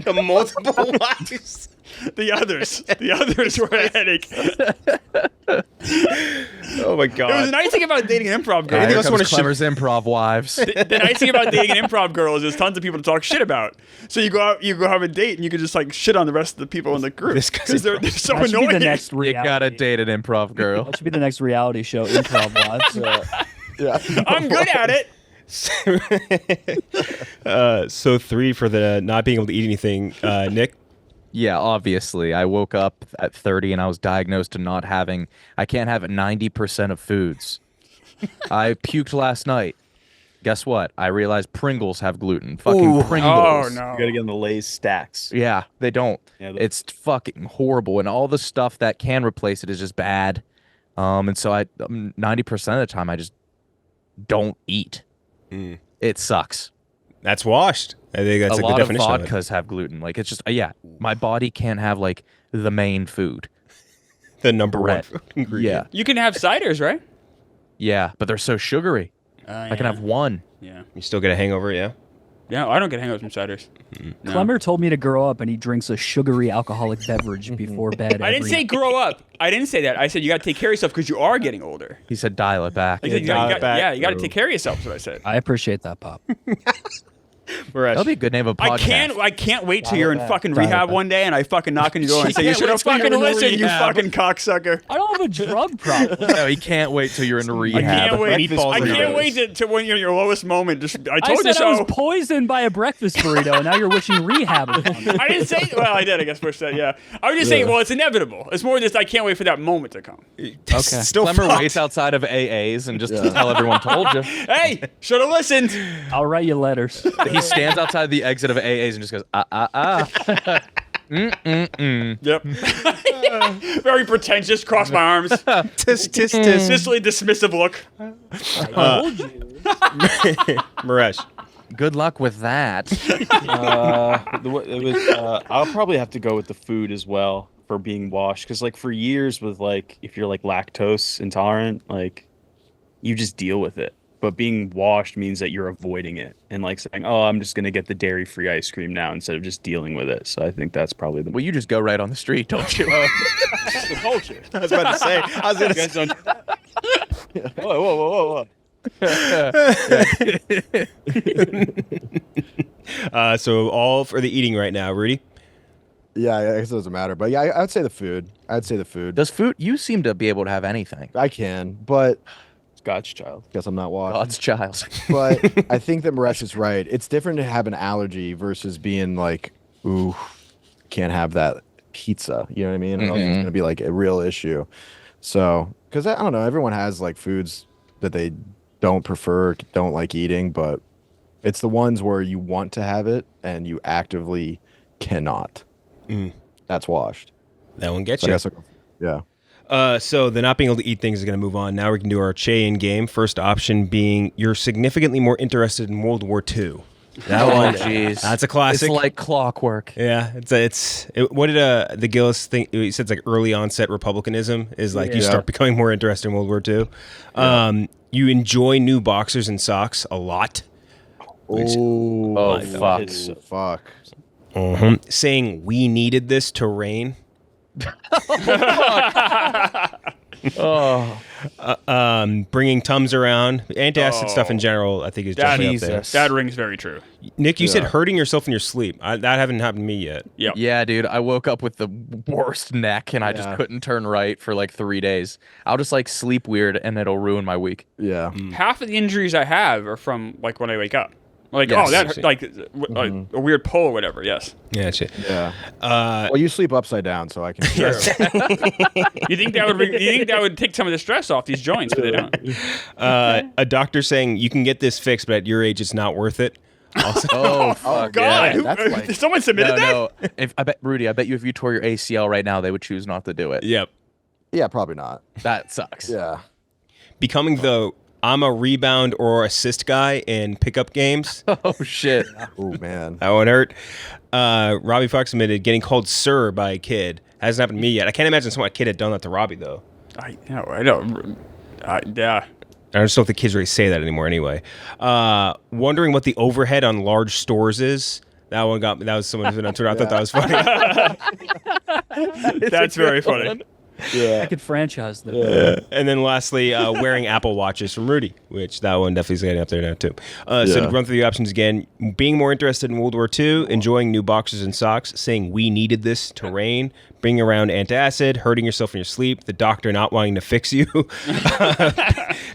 S1: The multiple wives.
S3: The others were a headache.
S1: Oh my
S3: It was
S1: god.
S3: the nice thing about dating an improv girl.
S2: Here
S1: Anything else
S2: comes
S1: wanna ship-
S2: Klemmer's improv wives.
S3: The nice thing about dating an improv girl is there's tons of people to talk shit about. So you go out, you go have a date, and you can just like shit on the rest of the people in the group
S1: This guy's
S3: because they're so
S4: That should be
S3: annoying.
S4: the next
S2: You
S4: reality.
S2: gotta date an improv girl.
S4: That should be the next reality show, Improv Wives.
S5: Yeah.
S3: I'm good at it.
S1: So 3 for the not being able to eat anything. Nick.
S2: Yeah, obviously. I woke up at 30 and I was diagnosed to not having, I can't have 90% of foods. I puked last night. Guess what? I realized Pringles have gluten. Fucking
S1: Ooh.
S2: Pringles.
S3: Oh no.
S6: You gotta get in the Lay's stacks.
S2: Yeah, they don't.
S6: Yeah,
S2: It's fucking horrible. And all the stuff that can replace it is just bad. And so 90% of the time I just don't eat. It sucks.
S1: That's washed. I think that's
S2: a
S1: a good
S2: lot of
S1: definition of it.
S2: vodkas have gluten. Like it's just my body can't have like the main food.
S1: The number
S2: Bread.
S1: one ingredient.
S3: You can have ciders, right?
S2: Yeah, but they're so sugary. I can have one.
S3: Yeah.
S1: You still get a hangover, yeah?
S3: Yeah, I don't get hangovers from ciders. No.
S4: Klemmer told me to grow up and he drinks a sugary alcoholic beverage before bed.
S3: I didn't
S4: every-
S3: say grow up. I didn't say that. I said you got to take care of yourself because you are getting older.
S2: He said dial it back.
S3: I said,
S1: dial it back.
S3: Yeah, you got to take care of yourself. Is what I said.
S4: I appreciate that, Pop.
S1: Miresh.
S2: That'll be a good name of a podcast.
S3: I can't wait till
S5: Dial
S3: you're
S5: it
S3: in
S5: back.
S3: fucking
S5: Dial it
S3: rehab
S5: back.
S3: one day and I fucking knock on your door and say you
S2: Can't
S3: should
S2: wait
S3: have
S2: till you're
S3: fucking
S2: in
S3: listened, you
S2: rehab.
S3: fucking cocksucker.
S4: I don't have a drug problem.
S2: No, he can't wait till you're in
S3: I
S2: rehab.
S3: can't wait.
S1: Meatballs
S3: I
S1: and
S3: can't
S1: burritos.
S3: wait to when you're in your lowest moment. Just I
S4: I
S3: told you
S4: said I was
S3: so.
S4: poisoned by a breakfast burrito, and now you're wishing rehab upon me.
S3: I didn't say. Well, I did. I guess push that. Yeah. I was just saying. Well, it's inevitable. It's more just I can't wait for that moment to come.
S2: Okay.
S1: Still
S2: Clemmer
S1: fucked.
S2: waits outside of AAs and just tell everyone told you.
S3: Hey, should have listened.
S4: I'll write you letters.
S2: He stands outside the exit of AAs and just goes,
S3: Yep. Very pretentious. Cross my arms.
S1: Tisk, tisk, tisk.
S3: Consistently dismissive look.
S4: I told you.
S1: Miresh.
S2: Good luck with that.
S6: I'll probably have to go with the food as well for being washed, because like for years with like if you're like lactose intolerant, like you just deal with it. But being washed means that you're avoiding it and like saying, "Oh, I'm just gonna get the dairy-free ice cream now," instead of just dealing with it. So I think that's probably the
S2: Well, you just go right on the street, don't you?
S6: the culture.
S1: I was about to say. I was going
S6: You
S1: to
S6: guys
S1: say.
S6: don't. Whoa.
S1: So all for the eating right now, Rudy.
S5: Yeah, I guess it doesn't matter. But yeah, I'd say the food. I'd say the food.
S2: Does food? You seem to be able to have anything.
S5: I can, but
S6: God's child.
S5: guess I'm not washed.
S2: God's child.
S5: But I think that Miresh is right. It's different to have an allergy versus being like, ooh, can't have that pizza. You know what I mean? Or else It's going to be like a real issue. So, because I don't know, everyone has like foods that they don't prefer, don't like eating, but it's the ones where you want to have it and you actively cannot. That's washed.
S1: That one gets
S5: So I
S1: you.
S5: guess yeah.
S1: So the not being able to eat things is going to move on. Now we can do our Che-in game. First option being you're significantly more interested in World War II. That
S2: Oh,
S1: one,
S2: jeez.
S1: that's a classic.
S2: It's like clockwork.
S1: Yeah, what did the Gillis think? He said it's like early onset republicanism is like you
S5: Yeah.
S1: start becoming more interested in World War II. You enjoy new boxers and socks a lot.
S2: Oh, fuck.
S5: Fuck.
S1: Saying we needed this to rain.
S2: Oh,
S1: Bringing Tums around. Antacid stuff in general, I think is definitely up there.
S2: Jesus.
S3: That rings very true.
S1: Nick, you said hurting yourself in your sleep. That haven't happened to me yet.
S3: Yep.
S2: yeah, dude. I woke up with the worst neck, and I just couldn't turn right for like 3 days. I'll just like sleep weird, and it'll ruin my week.
S5: Yeah.
S3: Half of the injuries I have are from like when I wake up. Like,
S2: Yes.
S3: oh, that like a weird pull or whatever. Yes.
S1: Yeah, shit.
S5: Yeah. Well, you sleep upside down, so I can.
S3: You think that would take some of the stress off these joints, but they don't.
S1: A doctor saying you can get this fixed, but at your age, it's not worth it. Also,
S2: Oh, fuck.
S3: God,
S5: yeah, that's like-
S3: someone submitted that.
S2: No. Rudy, I bet you if you tore your ACL right now, they would choose not to do it.
S1: yep.
S5: Yeah, probably not.
S2: That sucks.
S5: Yeah.
S1: Becoming I'm a rebound or assist guy in pickup games.
S2: Oh shit.
S5: Oh man.
S1: That one hurt. Robbie Fox admitted getting called sir by a kid. Hasn't happened to me yet. I can't imagine some kid had done that to Robbie, though.
S3: I know. Yeah.
S1: I just don't think kids really say that anymore anyway. Wondering what the overhead on large stores is. That one got me. That was someone who's been on Twitter. I thought that was funny.
S3: That's very funny.
S4: I could franchise them.
S1: And then lastly, wearing Apple Watches from Rudy, which that one definitely is getting up there now too. So to run through the options again, being more interested in World War II, enjoying new boxers and socks, saying we needed this to rain, bringing around antacid, hurting yourself in your sleep, the doctor not wanting to fix you,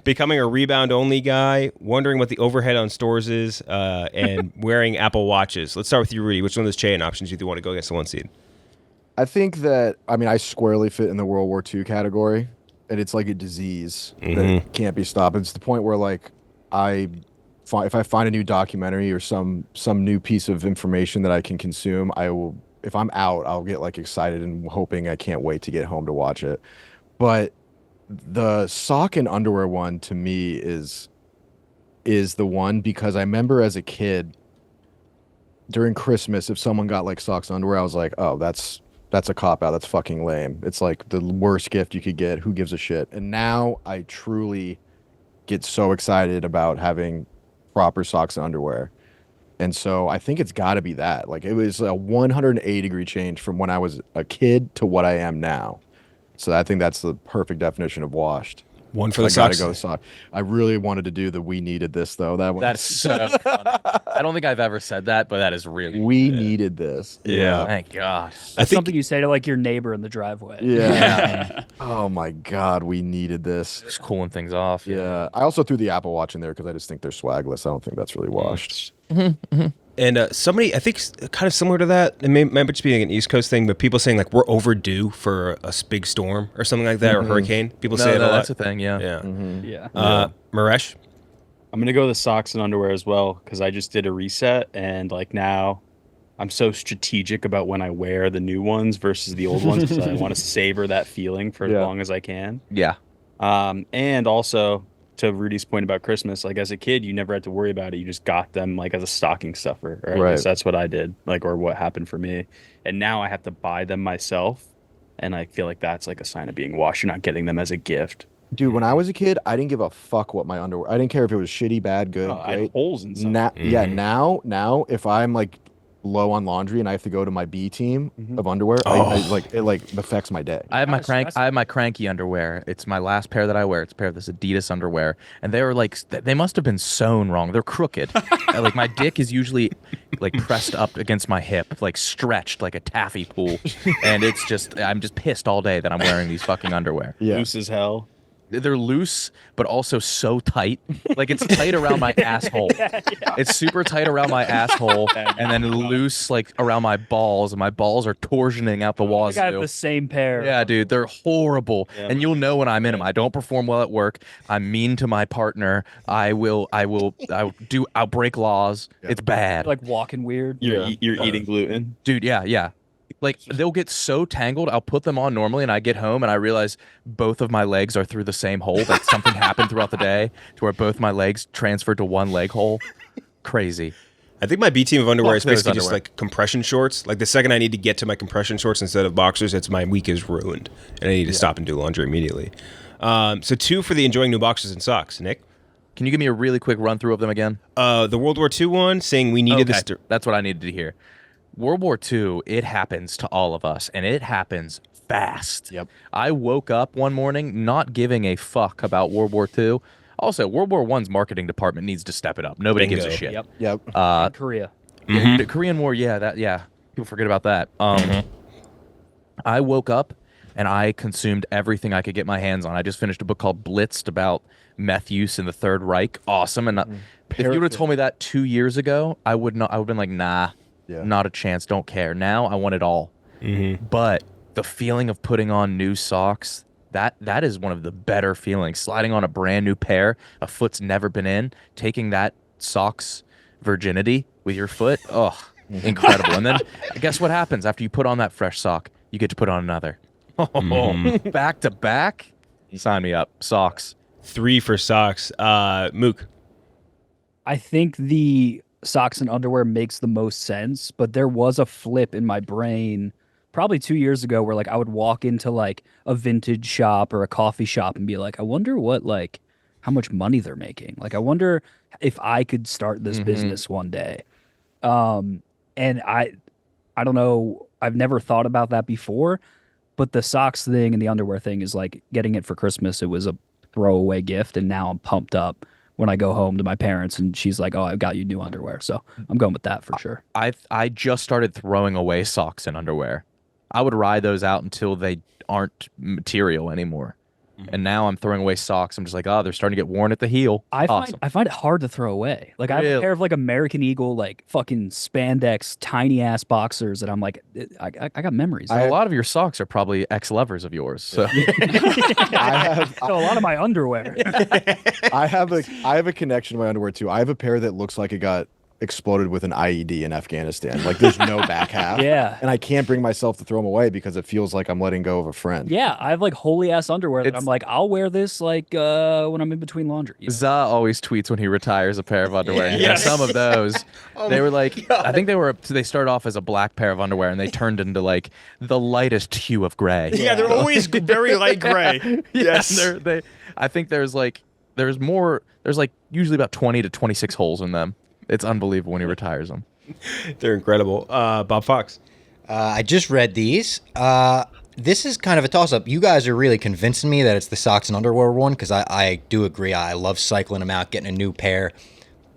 S1: becoming a rebound only guy, wondering what the overhead on stores is, and wearing Apple Watches. Let's start with you, Rudy. Which one of those chain options do you want to go against the one seed?
S5: I think that I squarely fit in the World War II category, and it's like a disease that can't be stopped. It's the point where like if I find a new documentary or some new piece of information that I can consume, I will. If I'm out, I'll get like excited and hoping I can't wait to get home to watch it. But the sock and underwear one to me is the one because I remember as a kid during Christmas, if someone got like socks and underwear, I was like, oh, that's a cop out. That's fucking lame. It's like the worst gift you could get. Who gives a shit? And now I truly get so excited about having proper socks and underwear. And so I think it's got to be that. Like it was a 180-degree change from when I was a kid to what I am now. So I think that's the perfect definition of washed.
S1: One for the
S5: I gotta
S1: socks.
S5: go sock. I really wanted to do the "we needed this" though. That one.
S2: That's so funny. I don't think I've ever said that, but that is really.
S5: We needed this.
S1: Yeah.
S2: Thank God.
S4: That's something you say to like your neighbor in the driveway.
S5: Yeah. Oh my God, we needed this.
S2: Just cooling things off.
S5: Yeah. I also threw the Apple Watch in there because I just think they're swagless. I don't think that's really washed.
S1: And somebody, I think, kind of similar to that. It may just be an East Coast thing, but people saying like we're overdue for a big storm or something like that, or hurricane. People say it a lot.
S2: That's a thing. Yeah.
S1: Yeah.
S4: Yeah.
S1: Miresh.
S6: I'm gonna go the socks and underwear as well because I just did a reset and like now I'm so strategic about when I wear the new ones versus the old ones because I want to savor that feeling for as long as I can.
S2: Yeah.
S6: And also to Rudy's point about Christmas, like as a kid, you never had to worry about it. You just got them like as a stocking stuffer, or at
S5: Right.
S6: least that's what I did, like, or what happened for me. And now I have to buy them myself, and I feel like that's like a sign of being washed. You're not getting them as a gift.
S5: Dude, when I was a kid, I didn't give a fuck what my underwear. I didn't care if it was shitty, bad, good,
S6: I had
S5: great.
S6: holes in some.
S5: Yeah, now, if I'm like low on laundry and I have to go to my B team of underwear, I like it like affects my day.
S2: I have my cranky underwear. It's my last pair that I wear. It's a pair of this Adidas underwear, and they were like they must have been sewn wrong. They're crooked. Like my dick is usually like pressed up against my hip, like stretched like a taffy pool, and I'm just pissed all day that I'm wearing these fucking underwear.
S5: Yeah.
S6: Loose as hell.
S2: They're loose, but also so tight. Like it's tight around my asshole. It's super tight around my asshole, and then loose like around my balls, and my balls are torsioning out the
S4: I got the
S2: wazoo.
S4: same pair.
S2: Yeah, dude, they're horrible,
S6: Yeah.
S2: and you'll know when I'm in them. I don't perform well at work. I'm mean to my partner. I'll break laws. It's bad,
S4: Like walking weird.
S6: You're eating gluten.
S2: dude. Yeah. Like they'll get so tangled. I'll put them on normally, and I get home and I realize both of my legs are through the same hole. Like something happened throughout the day to where both my legs transferred to one leg hole. Crazy.
S1: I think my B team of underwear
S2: Fuck
S1: is basically
S2: those
S1: just
S2: underwear.
S1: like compression shorts. Like the second I need to get to my compression shorts instead of boxers, it's my week is ruined, and I need to stop and do laundry immediately. So 2 for the enjoying new boxers and socks. Nick,
S2: Can you give me a really quick run through of them again?
S1: the World War II one saying we needed this.
S2: That's what I needed to hear. World War II, it happens to all of us, and it happens fast.
S5: Yep.
S2: I woke up one morning not giving a fuck about World War II. Also, World War I's marketing department needs to step it up. Nobody gives a
S1: Bingo.
S2: shit.
S4: Yep.
S5: Yep.
S4: And Korea.
S2: The Korean War, people forget about that. I woke up and I consumed everything I could get my hands on. I just finished a book called Blitzed about meth use in the Third Reich. Awesome. And if you would have told me that 2 years ago, I would have been like, nah, not a chance. Don't care. Now I want it all. But the feeling of putting on new socks, that is one of the better feelings. Sliding on a brand new pair, a foot's never been in, taking that sock's virginity with your foot. Oh, incredible. And then guess what happens after you put on that fresh sock? You get to put on another. Back to back? Sign me up. Socks.
S1: 3 for socks. Mook.
S4: I think the socks and underwear makes the most sense, but there was a flip in my brain probably 2 years ago where like I would walk into like a vintage shop or a coffee shop and be like, I wonder what like how much money they're making. Like I wonder if I could start this business one day. And I don't know, I've never thought about that before, but the socks thing and the underwear thing is like getting it for Christmas. It was a throwaway gift, and now I'm pumped up when I go home to my parents and she's like, oh, I've got you new underwear. So I'm going with that for sure.
S2: I just started throwing away socks and underwear. I would ride those out until they aren't material anymore. And now I'm throwing away socks. I'm just like, oh, they're starting to get worn at the heel.
S4: I
S2: Awesome.
S4: find it hard to throw away. Like I have a
S2: Really?
S4: pair of like American Eagle, like fucking spandex, tiny ass boxers that I'm like, I got memories.
S2: A lot of your socks are probably ex-lovers of yours. So
S5: I have
S4: So a lot of my underwear.
S5: I have a connection to my underwear too. I have a pair that looks like it got exploded with an IED in Afghanistan. Like there's no back half.
S4: Yeah.
S5: And I can't bring myself to throw them away because it feels like I'm letting go of a friend.
S4: Yeah, I have like holy ass underwear that
S2: It's-
S4: I'm like, I'll wear this like when I'm in between laundry. you know?
S2: Za always tweets when he retires a pair of underwear. And
S3: Yes.
S2: some of those, they were like, I think they started off as a black pair of underwear and they turned into like the lightest hue of gray.
S3: Yeah, they're always very light gray. Yes.
S2: I think there's like usually about 20 to 26 holes in them. It's unbelievable when he retires them.
S1: They're incredible. Bob Fox.
S8: I just read these. This is kind of a toss-up. You guys are really convincing me that it's the socks and underwear one, because I do agree. I love cycling them out, getting a new pair.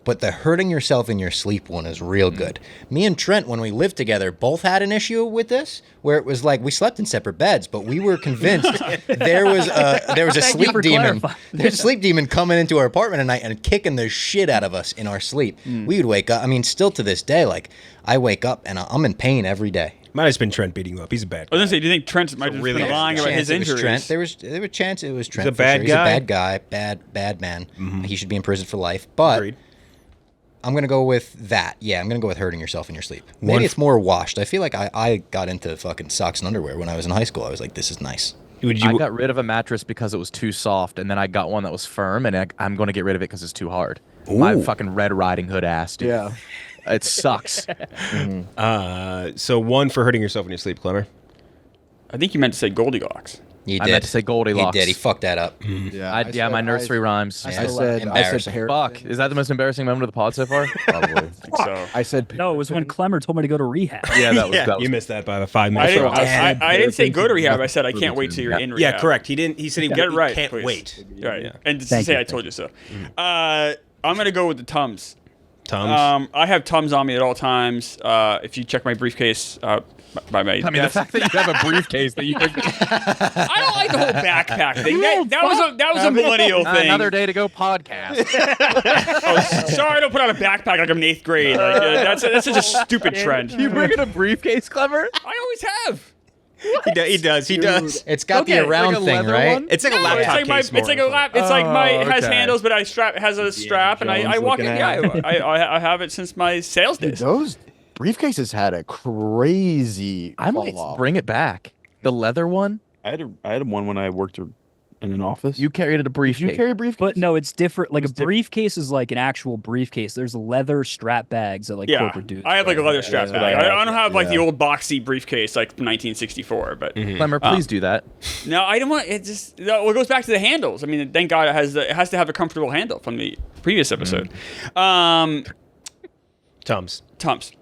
S8: But the hurting yourself in your sleep one is real good. Me and Trent, when we lived together, both had an issue with this, where it was like we slept in separate beds, but we were convinced there was a sleep
S4: for
S8: demon.
S4: clarifying.
S8: There's a sleep demon coming into our apartment at night and kicking the shit out of us in our sleep. We would wake up. I mean, still to this day, like I wake up and I'm in pain every day.
S1: Might have just been Trent beating you up. He's a bad
S3: I
S1: guy.
S3: was gonna say, do you think Trent might have
S1: really
S3: been lying about
S8: Chance
S3: his
S8: it was
S3: injuries?
S8: Trent. There was a chance it was Trent.
S1: a
S8: for
S1: bad
S8: sure. He's
S1: guy?
S8: a bad guy, bad man. He should be in prison for life. But
S1: Agreed.
S8: I'm gonna go with that. Yeah, I'm gonna go with hurting yourself in your sleep. Maybe it's more washed. I feel like I got into fucking socks and underwear when I was in high school. I was like, this is nice.
S1: Would
S2: I
S1: you?
S2: got rid of a mattress because it was too soft, and then I got one that was firm, and I'm going to get rid of it because it's too hard. My fucking Red Riding Hood ass, dude.
S5: Yeah.
S2: It sucks.
S1: So 1 for hurting yourself in your sleep, Klemmer.
S3: I think you meant to say Goldilocks.
S8: He
S2: I
S8: did.
S2: meant to say Goldilocks.
S8: He did. He fucked that up.
S5: Yeah.
S2: My nursery rhymes.
S5: I
S8: Yeah.
S5: said
S8: Embarrassing.
S2: Fuck. Is that the most embarrassing moment of the pod so far?
S5: Probably.
S3: So
S5: I said
S4: No, it was when Klemmer told me to go to rehab.
S2: Yeah, that was.
S1: Yeah,
S2: that was
S1: you missed that by 5
S3: I
S1: minutes.
S3: didn't,
S1: Or-
S3: I didn't say go to rehab. I said I can't wait till you're in rehab.
S1: yeah, correct. He didn't. He said he
S3: Get it right.
S1: can't
S3: please.
S1: wait.
S3: Right.
S1: Yeah.
S3: And just
S4: Thank
S3: say
S4: you,
S3: I told you so. I'm gonna go with the Tums.
S1: Tums.
S3: I have Tums on me at all times. If you check my briefcase, by my
S2: I mean, the fact that you have a briefcase that you can.
S3: I don't like the whole backpack thing. That was a millennial thing.
S2: Another day to go podcast.
S3: Oh, sorry, I don't put on a backpack like I'm in 8th grade. Like, that's such a stupid trend.
S2: You bringing a briefcase, Klemmer?
S3: I always have.
S1: He does. He does.
S8: It's got
S2: Okay,
S8: the around
S2: like a
S8: thing,
S2: leather
S8: right?
S2: one?
S1: It's like a
S3: No,
S1: laptop
S3: it's like
S1: case.
S3: it's like a lap. It's like it has
S2: okay.
S3: handles, but it has a strap, and I walk in.
S6: looking
S3: Yeah,
S6: at
S3: I have it since my sales
S5: Dude,
S3: days.
S5: those briefcases had a crazy
S2: I might
S5: fall off.
S2: bring it back. The leather one.
S6: I had one when I worked In an office?
S2: You carried a briefcase.
S5: Did you carry a briefcase?
S4: But no, it's different. Like a
S2: It's different.
S4: briefcase is like an actual briefcase. There's leather strap bags that like
S3: Yeah,
S4: corporate dudes.
S3: I have like a
S4: wear.
S3: leather strap
S5: yeah,
S3: bag.
S5: yeah.
S3: I don't have like the
S5: Yeah.
S3: old boxy briefcase like from 1964, but
S2: Klemmer, please do that.
S3: no, I don't want it. Just well, it goes back to the handles. I mean, thank God it has to have a comfortable handle from the previous episode.
S1: Tums.
S3: Tums.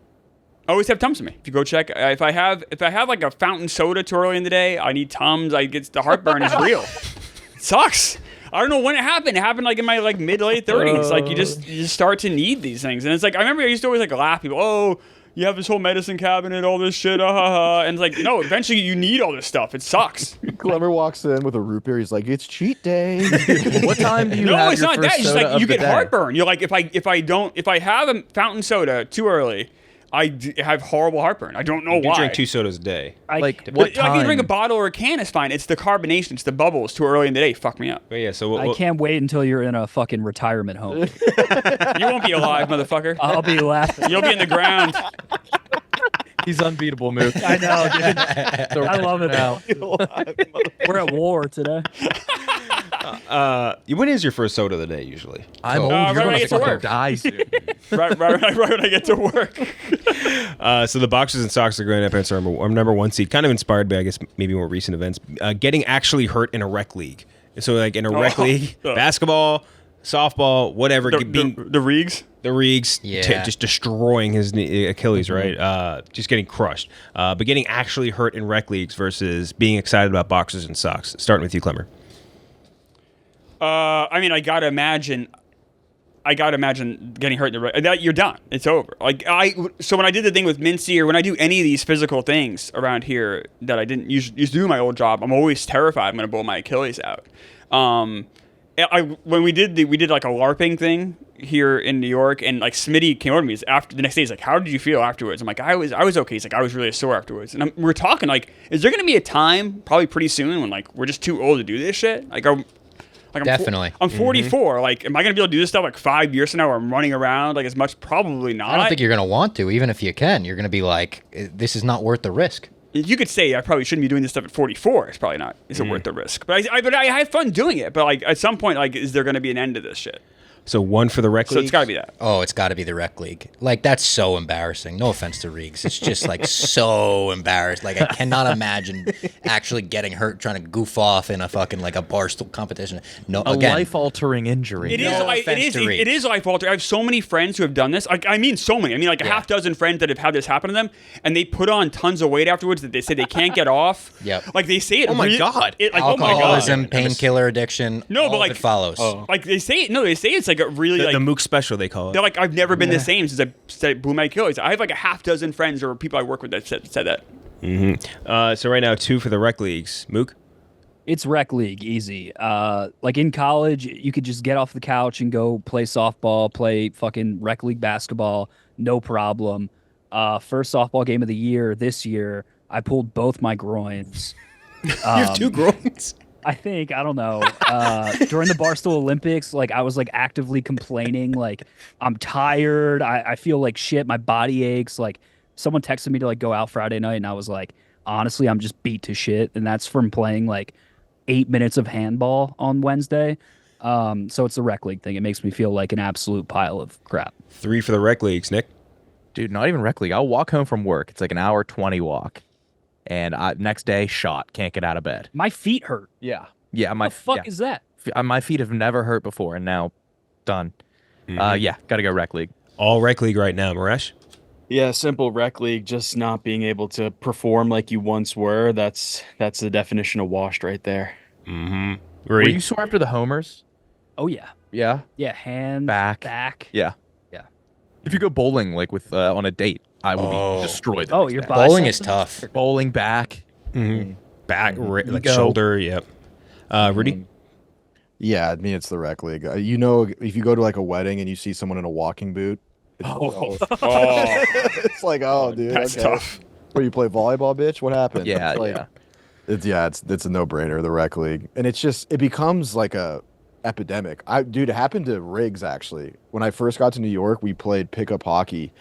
S3: I always have Tums with me. If you go check, if I have like a fountain soda too early in the day, I need Tums. The heartburn is real. It sucks. I don't know when it happened. It happened like in my like mid late 30s. Like you just start to need these things, and it's like I remember I used to always like laugh people. Oh, you have this whole medicine cabinet, all this shit, and it's like no. Eventually, you need all this stuff. It sucks.
S5: Klemmer walks in with a root beer. He's like, "It's cheat day."
S2: What time do you
S3: No,
S2: have
S3: it's
S2: your
S3: not
S2: first
S3: that. It's just
S2: soda
S3: like
S2: of
S3: you
S2: the
S3: get
S2: day?
S3: heartburn. You're like if I have a fountain soda too early, have horrible heartburn. I don't know
S1: You do
S3: why.
S1: drink 2 sodas a day.
S2: Like
S3: But,
S2: what
S3: like you drink a
S2: time?
S3: bottle or a can is fine. It's the carbonation. It's the bubbles too early in the day. Fuck me up.
S1: But yeah, so
S4: I can't wait until you're in a fucking retirement home.
S3: You won't be alive, motherfucker.
S4: I'll be laughing.
S3: You'll be in the ground.
S2: He's unbeatable, Mook.
S4: I know, dude. I love it now. We're at war today.
S1: when is your first soda of the day usually?
S2: I'm old.
S3: right
S2: You're
S3: when I
S2: gonna
S3: get to
S2: fucking
S3: work.
S2: die soon.
S3: right when I get to work.
S1: So the boxers and socks are going up against our number one seed, kind of inspired by, I guess, maybe more recent events. Getting actually hurt in a rec league. So like in a rec league, basketball, softball, whatever,
S3: The Regs.
S1: the Regs,
S8: Yeah.
S1: just destroying his Achilles, right? Just getting crushed. But getting actually hurt in rec leagues versus being excited about boxers and socks. Starting with you, Klemmer.
S3: I mean, I gotta imagine getting hurt in the that you're done. It's over. So when I did the thing with Mincy or when I do any of these physical things around here that I didn't used to do in my old job, I'm always terrified I'm gonna blow my Achilles out. When we did like a LARPing thing here in New York, and like Smitty came over to me after the next day. He's like, "How did you feel afterwards?" I'm like, "I was okay." He's like, "I was really sore afterwards." And we're talking like, "Is there gonna be a time, probably pretty soon, when like we're just too old to do this shit?"
S8: Definitely.
S3: I'm 44. Like, am I gonna be able to do this stuff like 5 years from now? Where I'm running around like as much? Probably not.
S8: I don't think you're going to want to, even if you can. You're going to be like, this is not worth the risk.
S3: You could say I probably shouldn't be doing this stuff at 44. It's probably not. Is it worth the risk? But I had fun doing it. But like at some point, like, is there going to be an end to this shit?
S1: So one for the rec
S3: So
S1: league.
S3: it's got to be that.
S8: Oh, it's got to be the rec league. Like, that's so embarrassing. No offense to Reeks. It's just, like, so embarrassed. Like, I cannot imagine actually getting hurt trying to goof off in a fucking, like, a barstool competition. No,
S2: A
S8: again.
S2: life-altering injury.
S3: It is.
S8: No
S3: It
S8: offense
S3: is.
S8: to Reeks.
S3: It is life altering. I have so many friends who have done this. I mean, so many. I mean, like a half dozen friends that have had this happen to them, and they put on tons of weight afterwards that they say they can't get off.
S8: Yep.
S3: Like they say it.
S1: Oh my God.
S3: Oh my god.
S8: Alcoholism, painkiller addiction.
S3: No,
S8: all
S3: but
S8: of
S3: like
S8: it follows.
S3: Like they say it. No, they say it's like a really like
S1: the Mook special, they call it.
S3: they're like I've never been the same since I blew my Achilles. I have like a half dozen friends or people I work with that said that.
S1: So right now, 2 for the rec leagues. Mook?
S4: It's rec league, easy. Like in college, you could just get off the couch and go play softball, play fucking rec league basketball, no problem. First softball game of the year this year, I pulled both my groins.
S1: You have 2 groins.
S4: I think, I don't know. During the Barstool Olympics, like I was like actively complaining, like I'm tired. I feel like shit. My body aches. Like someone texted me to like go out Friday night, and I was like, honestly, I'm just beat to shit. And that's from playing like 8 minutes of handball on Wednesday. So it's a rec league thing. It makes me feel like an absolute pile of crap.
S1: 3 for the rec leagues. Nick?
S2: Dude, not even rec league. I'll walk home from work. It's like an hour 20 walk. And next day, shot. Can't get out of bed.
S4: My feet hurt.
S2: Yeah.
S4: What the fuck is that?
S2: My feet have never hurt before, and now done. Yeah, gotta go rec league.
S1: All rec league right now. Miresh?
S6: Yeah, simple rec league, just not being able to perform like you once were. That's the definition of washed right there.
S2: Were
S1: Rudy?
S2: you sore after the homers?
S4: Oh yeah.
S2: Yeah.
S4: Yeah, hand,
S2: Back.
S4: Yeah.
S2: If you go bowling like with on a date, I will be destroyed.
S4: Oh, your
S8: Bowling
S4: biceps?
S8: is tough.
S2: Bowling back.
S1: Back, like
S2: Ego.
S1: shoulder, yep. Rudy?
S5: Yeah, I mean it's the rec league. You know, if you go to like a wedding and you see someone in a walking boot, it's like, oh, dude,
S3: That's
S5: okay.
S3: tough.
S5: Where you play volleyball, bitch? What happened?
S2: Yeah,
S5: It's like-
S2: yeah.
S5: It's a no brainer. The rec league, and it becomes like a epidemic. Dude, it happened to Riggs actually. When I first got to New York, we played pickup hockey,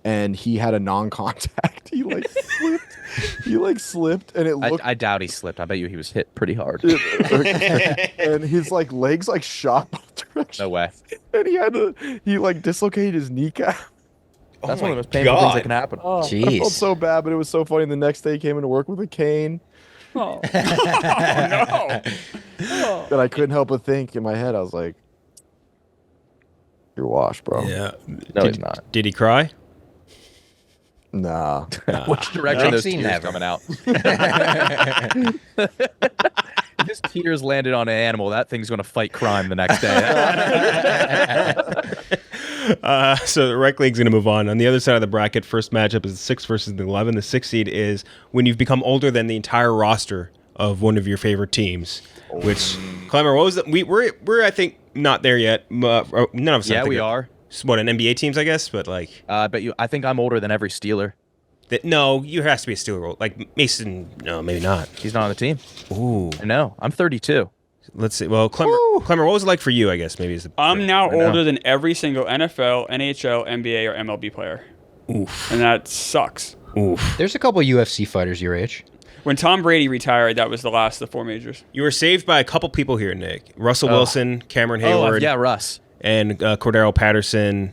S5: and he had a non-contact. He like slipped. He like slipped, and it looked.
S2: I doubt he slipped. I bet you he was hit pretty hard.
S5: And his like legs like shot both directions.
S2: No way.
S5: And he like dislocated his kneecap.
S2: That's one of the most painful things that can happen.
S4: Oh,
S5: I felt
S8: Jeez.
S5: so bad, but it was so funny. The next day, he came into work with a cane.
S3: Oh, no.
S5: That I couldn't help but think in my head. I was like, "You're washed, bro."
S1: Yeah.
S2: No, he's not.
S1: Did he cry?
S5: Nah.
S2: Which direction those
S8: I've seen
S2: tears
S8: never.
S2: coming out? If his tears landed on an animal, that thing's going to fight crime the next day.
S1: So the rec league's going to move on. On the other side of the bracket, first matchup is the 6 versus the 11. The 6 seed is when you've become older than the entire roster of one of your favorite teams. Which, Klemmer, what was that? We're I think not there yet. None of us.
S2: Yeah,
S1: I think
S2: we
S1: are.
S2: are.
S1: What, an NBA teams, I guess, but like.
S2: I think I'm older than every Steeler.
S1: No, you has to be a Steeler. Like Mason, no, maybe not.
S2: He's not on the team.
S1: Ooh,
S2: I know. I'm 32.
S1: let's see. Well, Klemmer, what was it like for you? I guess maybe is the.
S3: I'm now
S2: I know.
S3: older than every single NFL, NHL, NBA, or MLB player.
S1: Oof.
S3: And that sucks.
S1: Oof.
S8: There's a couple UFC fighters your age.
S3: When Tom Brady retired, that was the last of the 4 majors.
S1: You were saved by a couple people here, Nick. Russell Wilson, Cameron Hayward,
S2: yeah, Russ.
S1: and Cordero Patterson,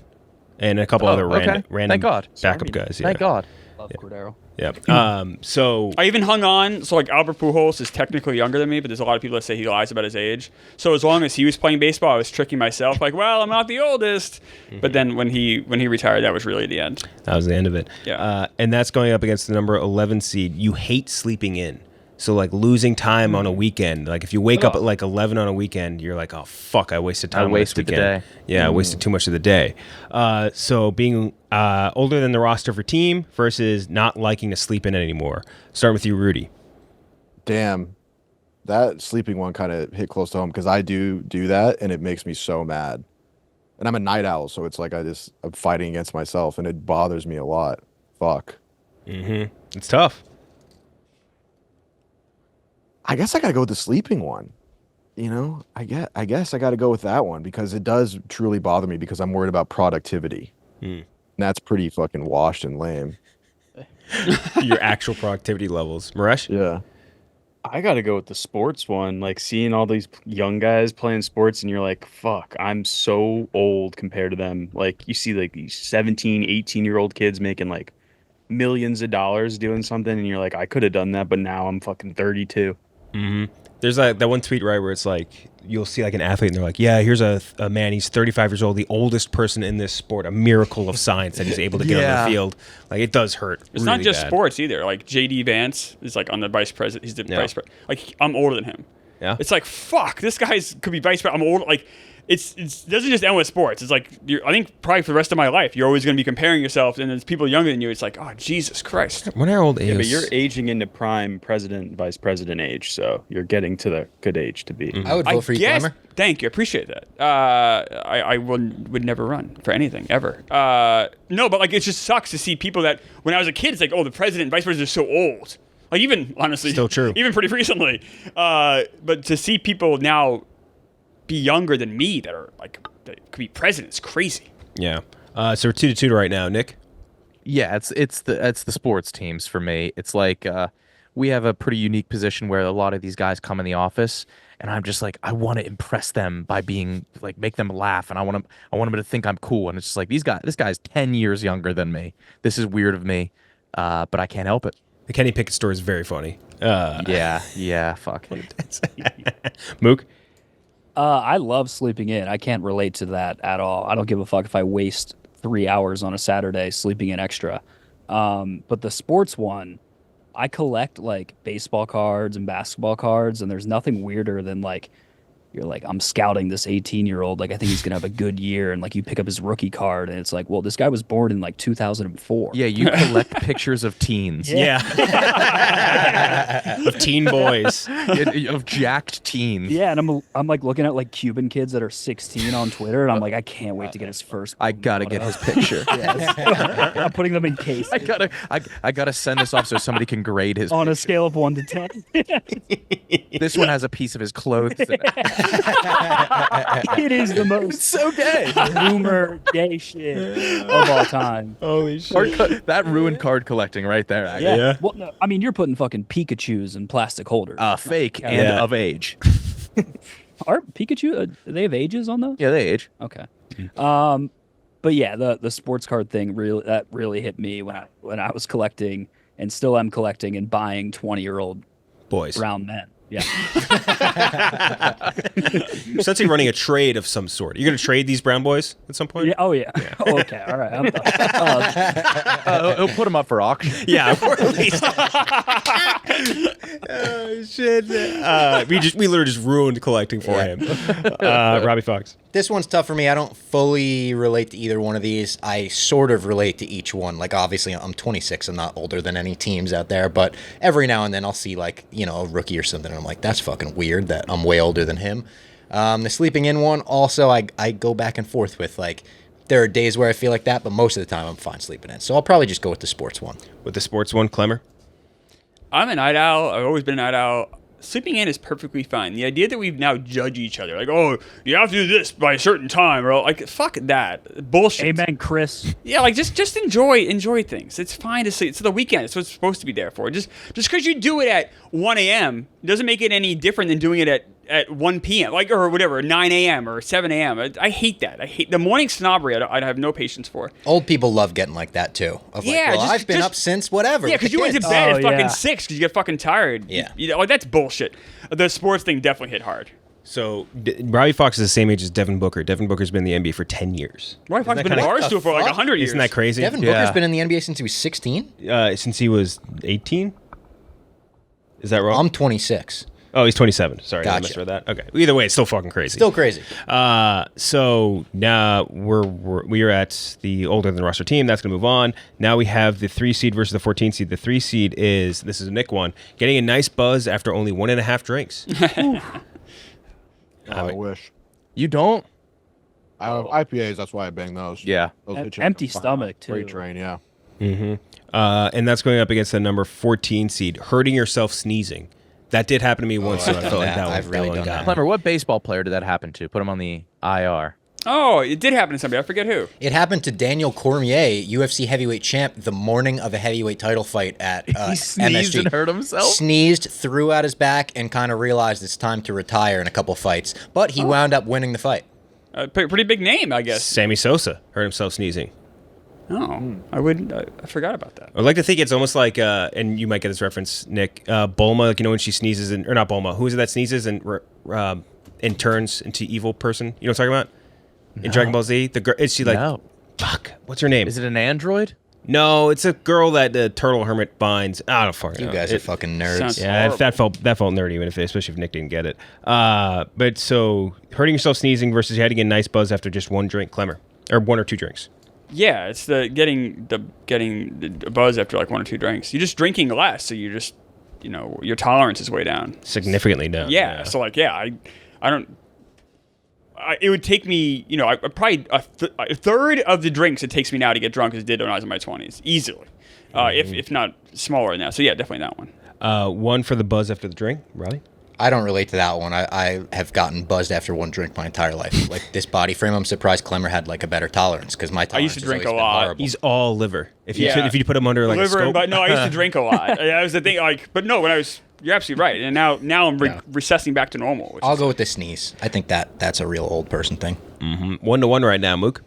S1: and a couple other
S2: okay.
S1: random
S2: Thank God.
S1: backup guys. Yeah.
S2: Thank God.
S4: Love Cordero.
S1: Yeah. So
S3: I even hung on. So, like, Albert Pujols is technically younger than me, but there's a lot of people that say he lies about his age. So, as long as he was playing baseball, I was tricking myself, like, well, I'm not the oldest. But then when he retired, that was really the end.
S1: that was the end of it.
S3: Yeah.
S1: And that's going up against the number 11 seed. You hate sleeping in. So, like, losing time on a weekend. Like, if you wake up at, like, 11 on a weekend, you're like, oh, fuck, I wasted time
S2: I
S1: on
S2: wasted
S1: this
S2: the
S1: weekend.
S2: day.
S1: Yeah, I wasted too much of the day. So, being older than the roster for team versus not liking to sleep in anymore. Starting with you, Rudy.
S5: Damn. That sleeping one kind of hit close to home because I do that, and it makes me so mad. And I'm a night owl, so it's like I'm fighting against myself, and it bothers me a lot. Fuck.
S1: It's tough.
S5: I guess I gotta go with the sleeping one. You know, I guess I gotta go with that one because it does truly bother me because I'm worried about productivity. And that's pretty fucking washed and lame.
S1: Your actual productivity levels. Miresh?
S5: Yeah.
S6: I gotta go with the sports one. Like seeing all these young guys playing sports and you're like, fuck, I'm so old compared to them. Like you see like these 17, 18-year-old kids making like millions of dollars doing something and you're like, I could have done that, but now I'm fucking 32.
S1: There's like that one tweet, right, where it's like you'll see like an athlete and they're like, yeah, here's a man, he's 35 years old, the oldest person in this sport, a miracle of science that he's able to get on the field. Like it does hurt.
S3: It's
S1: really
S3: not just
S1: bad.
S3: sports either. Like JD Vance is like on the vice president. He's the
S1: Yeah.
S3: vice president. Like I'm older than him.
S1: Yeah.
S3: It's like fuck. This guy's could be vice president. I'm older. Like it doesn't just end with sports. It's like I think probably for the rest of my life, you're always going to be comparing yourself, and there's people younger than you. It's like, oh Jesus Christ.
S1: When our old
S6: Yeah,
S1: age.
S6: but you're aging into prime president, vice president age, so you're getting to the good age to be.
S8: I would vote for you,
S3: guess.
S8: Klemmer.
S3: Thank you. I appreciate that. I would never run for anything ever. No, but like it just sucks to see people that when I was a kid, it's like, oh, the president, vice president are so old. Like even honestly,
S1: Still true.
S3: Even pretty recently. But to see people now be younger than me that are like that could be presidents, crazy.
S1: Yeah. So we're 2-2 right now, Nick.
S2: Yeah, it's the sports teams for me. It's like we have a pretty unique position where a lot of these guys come in the office, and I'm just like I want to impress them by being like make them laugh, and I want them to think I'm cool. And it's just like this guy's 10 years younger than me. This is weird of me, but I can't help it.
S1: The Kenny Pickett story is very funny.
S2: Yeah, fuck.
S1: Mook.
S4: I love sleeping in. I can't relate to that at all. I don't give a fuck if I waste 3 hours on a Saturday sleeping in extra. But the sports one, I collect like baseball cards and basketball cards, and there's nothing weirder than like you're like, I'm scouting this 18-year-old. Like, I think he's going to have a good year. And like you pick up his rookie card and it's like, well, this guy was born in like 2004.
S2: Yeah, you collect pictures of teens.
S1: Yeah. Of teen boys.
S2: Of jacked teens.
S4: Yeah, and I'm like looking at like Cuban kids that are 16 on Twitter, and I'm like, I can't wait to get his first.
S2: I gotta get his picture.
S4: Yes. I'm putting them in case
S2: I gotta send this off so somebody can grade his
S4: on a
S2: picture.
S4: scale of 1 to 10.
S2: This one has a piece of his clothes in it.
S4: It is the most
S2: so gay.
S4: boomer gay shit of all time.
S1: Holy
S2: That ruined card collecting right there. Actually.
S1: Yeah.
S4: Well, no, I mean, you're putting fucking Pikachus in plastic holders.
S2: Fake
S4: Yeah.
S2: and
S1: Yeah.
S2: of age.
S4: Are Pikachu? They have ages on those?
S2: Yeah, they age.
S4: Okay. But yeah, the sports card thing really hit me when I was collecting and still am collecting and buying 20-year-old
S1: Boys.
S4: brown men. Yeah.
S1: Since you're running a trade of some sort. You're going to trade these brown boys at some point?
S4: Yeah. Oh yeah. Oh, okay. All right. I'm done.
S2: He'll put them up for auction.
S1: Yeah, or at least. Oh shit! We literally just ruined collecting for him. Robbie Fox.
S8: This one's tough for me. I don't fully relate to either one of these. I sort of relate to each one. Like, obviously, I'm 26. I'm not older than any teams out there. But every now and then I'll see, like, you know, a rookie or something. And I'm like, that's fucking weird that I'm way older than him. The sleeping in one, also, I go back and forth with, like, there are days where I feel like that. But most of the time, I'm fine sleeping in. So I'll probably just go with the sports one.
S1: With the sports one, Klemmer.
S3: I'm a night owl. I've always been a night owl. Sleeping in is perfectly fine. The idea that we've now judge each other, like, oh, you have to do this by a certain time, or like, fuck that bullshit.
S4: Amen, Chris.
S3: Yeah, like just enjoy things. It's fine to sleep. It's the weekend. It's what it's supposed to be there for. Just because you do it at 1 a.m. doesn't make it any different than doing it at 1 p.m. like, or whatever, 9 a.m. or 7 a.m. I hate that. I hate the morning snobbery. I have no patience for.
S8: Old people love getting like that, too. Of like,
S3: Yeah,
S8: well, I've been up since whatever.
S3: Yeah,
S8: with the
S3: because you went to
S8: kids.
S3: bed
S4: Oh,
S3: at fucking
S4: yeah.
S3: 6 because you get fucking tired.
S8: Yeah.
S3: You know, like, that's bullshit. The sports thing definitely hit hard.
S1: So Robbie Fox is the same age as Devin Booker. Devin Booker's been in the NBA for 10 years.
S3: Roy Fox
S1: Isn't
S3: been
S1: that
S3: in
S1: kinda-
S3: Barstool for like
S8: fuck?
S3: 100 years.
S1: Isn't that crazy?
S8: Devin
S2: Yeah.
S8: Booker's been in the NBA since he was 16?
S1: Since he was 18? Is that wrong?
S8: I'm 26.
S1: Oh, he's 27. Sorry, I
S8: Gotcha.
S1: misread that. Okay. Either way, it's still fucking crazy.
S8: Still crazy.
S1: So now we are at the older than roster team. That's going to move on. Now we have the 3 seed versus the 14 seed. The 3 seed is, this is a Nick one, getting a nice buzz after only 1.5 drinks.
S5: I wish.
S2: You don't?
S5: I have IPAs. That's why I bang those.
S2: Yeah.
S5: Those hit you
S4: Empty
S5: like a
S4: stomach, too.
S5: freight train. Yeah.
S1: And that's going up against the number 14 seed, hurting yourself sneezing. That did happen to me once, so I felt like that
S8: I've
S1: one,
S8: really
S1: that one
S8: done
S1: got
S8: that.
S1: me.
S2: Klemmer, what baseball player did that happen to? Put him on the IR.
S3: Oh, it did happen to somebody. I forget who.
S8: It happened to Daniel Cormier, UFC heavyweight champ, the morning of a heavyweight title fight at
S2: He sneezed
S8: MSG.
S2: and hurt himself?
S8: Sneezed, threw out his back, and kind of realized it's time to retire in a couple fights. But he wound up winning the fight.
S3: Pretty big name, I guess.
S1: Sammy Sosa hurt himself sneezing.
S3: Oh, I forgot about that.
S1: I'd like to think it's almost like, and you might get this reference, Nick, Bulma, like, you know, when she sneezes, or not Bulma, who is it that sneezes and turns into evil person? You know what I'm talking about? In Dragon Ball Z? The girl, is she like,
S2: No.
S1: fuck, what's her name?
S2: Is it an android?
S1: No, it's a girl that the turtle hermit binds. I don't fucking
S8: You
S1: know.
S8: guys are fucking nerds.
S3: sounds-
S1: Yeah, that felt nerdy, even especially if Nick didn't get it. But so hurting yourself sneezing versus having a nice buzz after just one drink, Klemmer, or 1 or 2 drinks.
S3: Yeah, it's the getting the buzz after like 1 or 2 drinks. You're just drinking less, so you just, you know, your tolerance is way down.
S1: Significantly down.
S3: Yeah, so like, yeah, I don't. It would take me, you know, I probably a third of the drinks it takes me now to get drunk as it did when I was in my 20s, easily, if not smaller now. So yeah, definitely that one.
S1: 1 for the buzz after the drink, Robbie.
S8: I don't relate to that one. I have gotten buzzed after 1 drink my entire life. Like, this body frame, I'm surprised Klemmer had, like, a better tolerance, because my tolerance
S3: used to
S8: has
S3: drink
S8: always
S3: a
S8: been
S3: lot.
S8: horrible.
S1: He's all liver. If you
S3: Yeah.
S1: if you put him under like a
S3: Liver and
S1: scope.
S3: butt. No, I used to drink a lot. That was the thing. Like, but no, when I was, you're absolutely right. And now I'm recessing back to normal. Which
S8: I'll
S3: is,
S8: go with the sneeze. I think that's a real old person thing.
S1: 1-1 right now, Mook.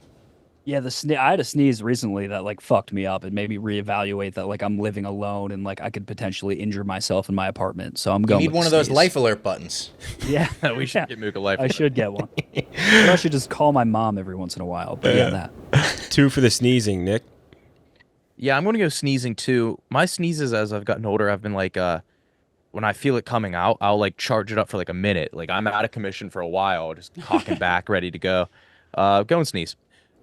S4: Yeah, I had a sneeze recently that like fucked me up. It made me reevaluate that like I'm living alone and like I could potentially injure myself in my apartment. So I'm
S8: You
S4: going.
S8: need
S4: with
S8: one
S4: the
S8: of those
S4: sneeze.
S8: life alert buttons.
S4: Yeah,
S2: We should get Mook a life.
S4: I should get one. But I should just call my mom every once in a while. But yeah, that.
S1: 2 for the sneezing, Nick.
S2: Yeah, I'm going to go sneezing too. My sneezes as I've gotten older have been like, when I feel it coming out, I'll like charge it up for like a minute. Like I'm out of commission for a while, just cocking back, ready to go. Go and sneeze.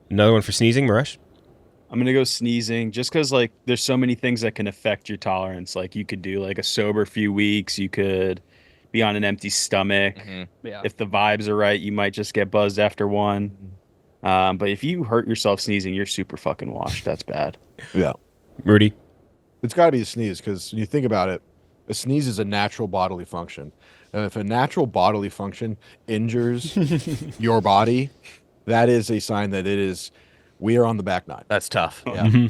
S1: Another one for sneezing, Miresh.
S6: I'm gonna go sneezing just because like there's so many things that can affect your tolerance. Like you could do like a sober few weeks, you could be on an empty stomach.
S4: Yeah.
S6: If the vibes are right, you might just get buzzed after one. But if you hurt yourself sneezing, you're super fucking washed. That's bad.
S5: Yeah.
S1: Rudy.
S5: It's got to be a sneeze because when you think about it, a sneeze is a natural bodily function. If a natural bodily function injures your body, that is a sign that we are on the back nine.
S2: That's tough.
S5: Yeah.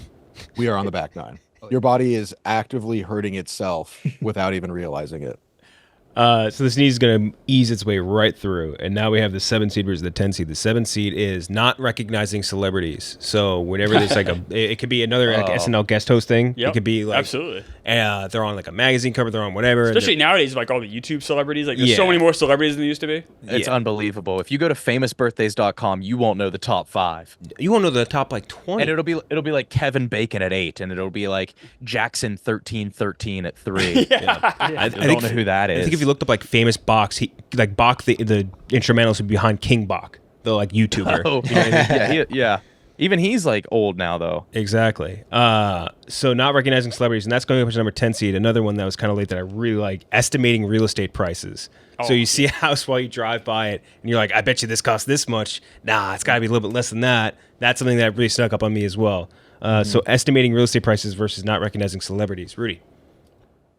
S5: We are on the back nine. Your body is actively hurting itself without even realizing it.
S1: So the sneeze is going to ease its way right through. And now we have the 7 seed versus the 10 seed. The 7 seed is not recognizing celebrities. So whenever there's like it could be another like SNL guest host thing.
S3: Yep,
S1: It could be like,
S3: absolutely.
S1: They're on like a magazine cover, they're on whatever.
S3: Especially nowadays, like all the YouTube celebrities. Like there's so many more celebrities than there used to be.
S2: It's unbelievable. If you go to famousbirthdays.com, you won't know the top 5.
S1: You won't know the top like 20.
S2: And it'll be like Kevin Bacon at 8, and it'll be like Jackson 1313 at 3. I don't know who that is.
S1: I think if you looked up like famous Bachs, Bach, the instrumentals would be behind King Bach, the like YouTuber.
S2: Oh, you know what I mean? Yeah. Even he's like old now, though.
S1: Exactly. So not recognizing celebrities, and that's going up to number 10 seed. Another one that was kind of late that I really like, estimating real estate prices. So you see a house while you drive by it, and you're like, I bet you this costs this much. Nah, it's got to be a little bit less than that. That's something that really snuck up on me as well. So estimating real estate prices versus not recognizing celebrities. Rudy.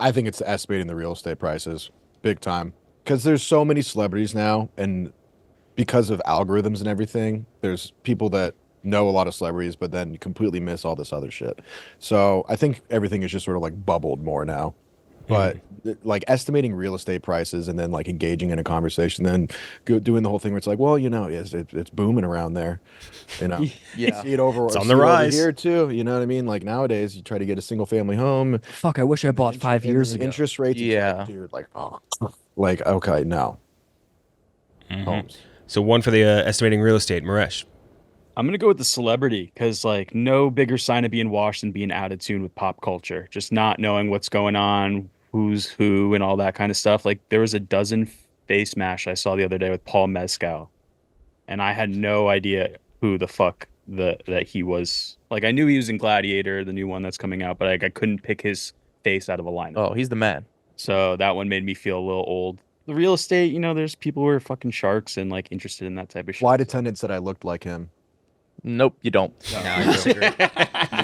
S5: I think it's estimating the real estate prices big time because there's so many celebrities now, and because of algorithms and everything, there's people that know a lot of celebrities but then completely miss all this other shit. So I think everything is just sort of like bubbled more now. But like estimating real estate prices and then like engaging in a conversation, then doing the whole thing where it's like, well, you know, it's booming around there, you know.
S2: Yeah.
S5: See it over,
S1: It's on the rise
S5: here too. You know what I mean? Like nowadays, you try to get a single family home.
S4: Fuck, I wish I bought 5 years ago.
S5: Interest rates,
S2: Yeah.
S5: dude. Like, oh, like okay, no. Homes.
S1: So one for the estimating real estate, Miresh.
S6: I'm gonna go with the celebrity because like no bigger sign of being washed than being out of tune with pop culture. Just not knowing what's going on, who's who, and all that kind of stuff. Like there was a dozen face mash I saw the other day with Paul Mescal, and I had no idea who the fuck that he was. Like I knew he was in Gladiator, the new one that's coming out, but like I couldn't pick his face out of a lineup.
S2: Oh, he's the man.
S6: So that one made me feel a little old. The real estate, you know, there's people who are fucking sharks and like interested in that type of shit.
S5: Flight attendant said I looked like him.
S2: Nope, you don't.
S8: No, I disagree.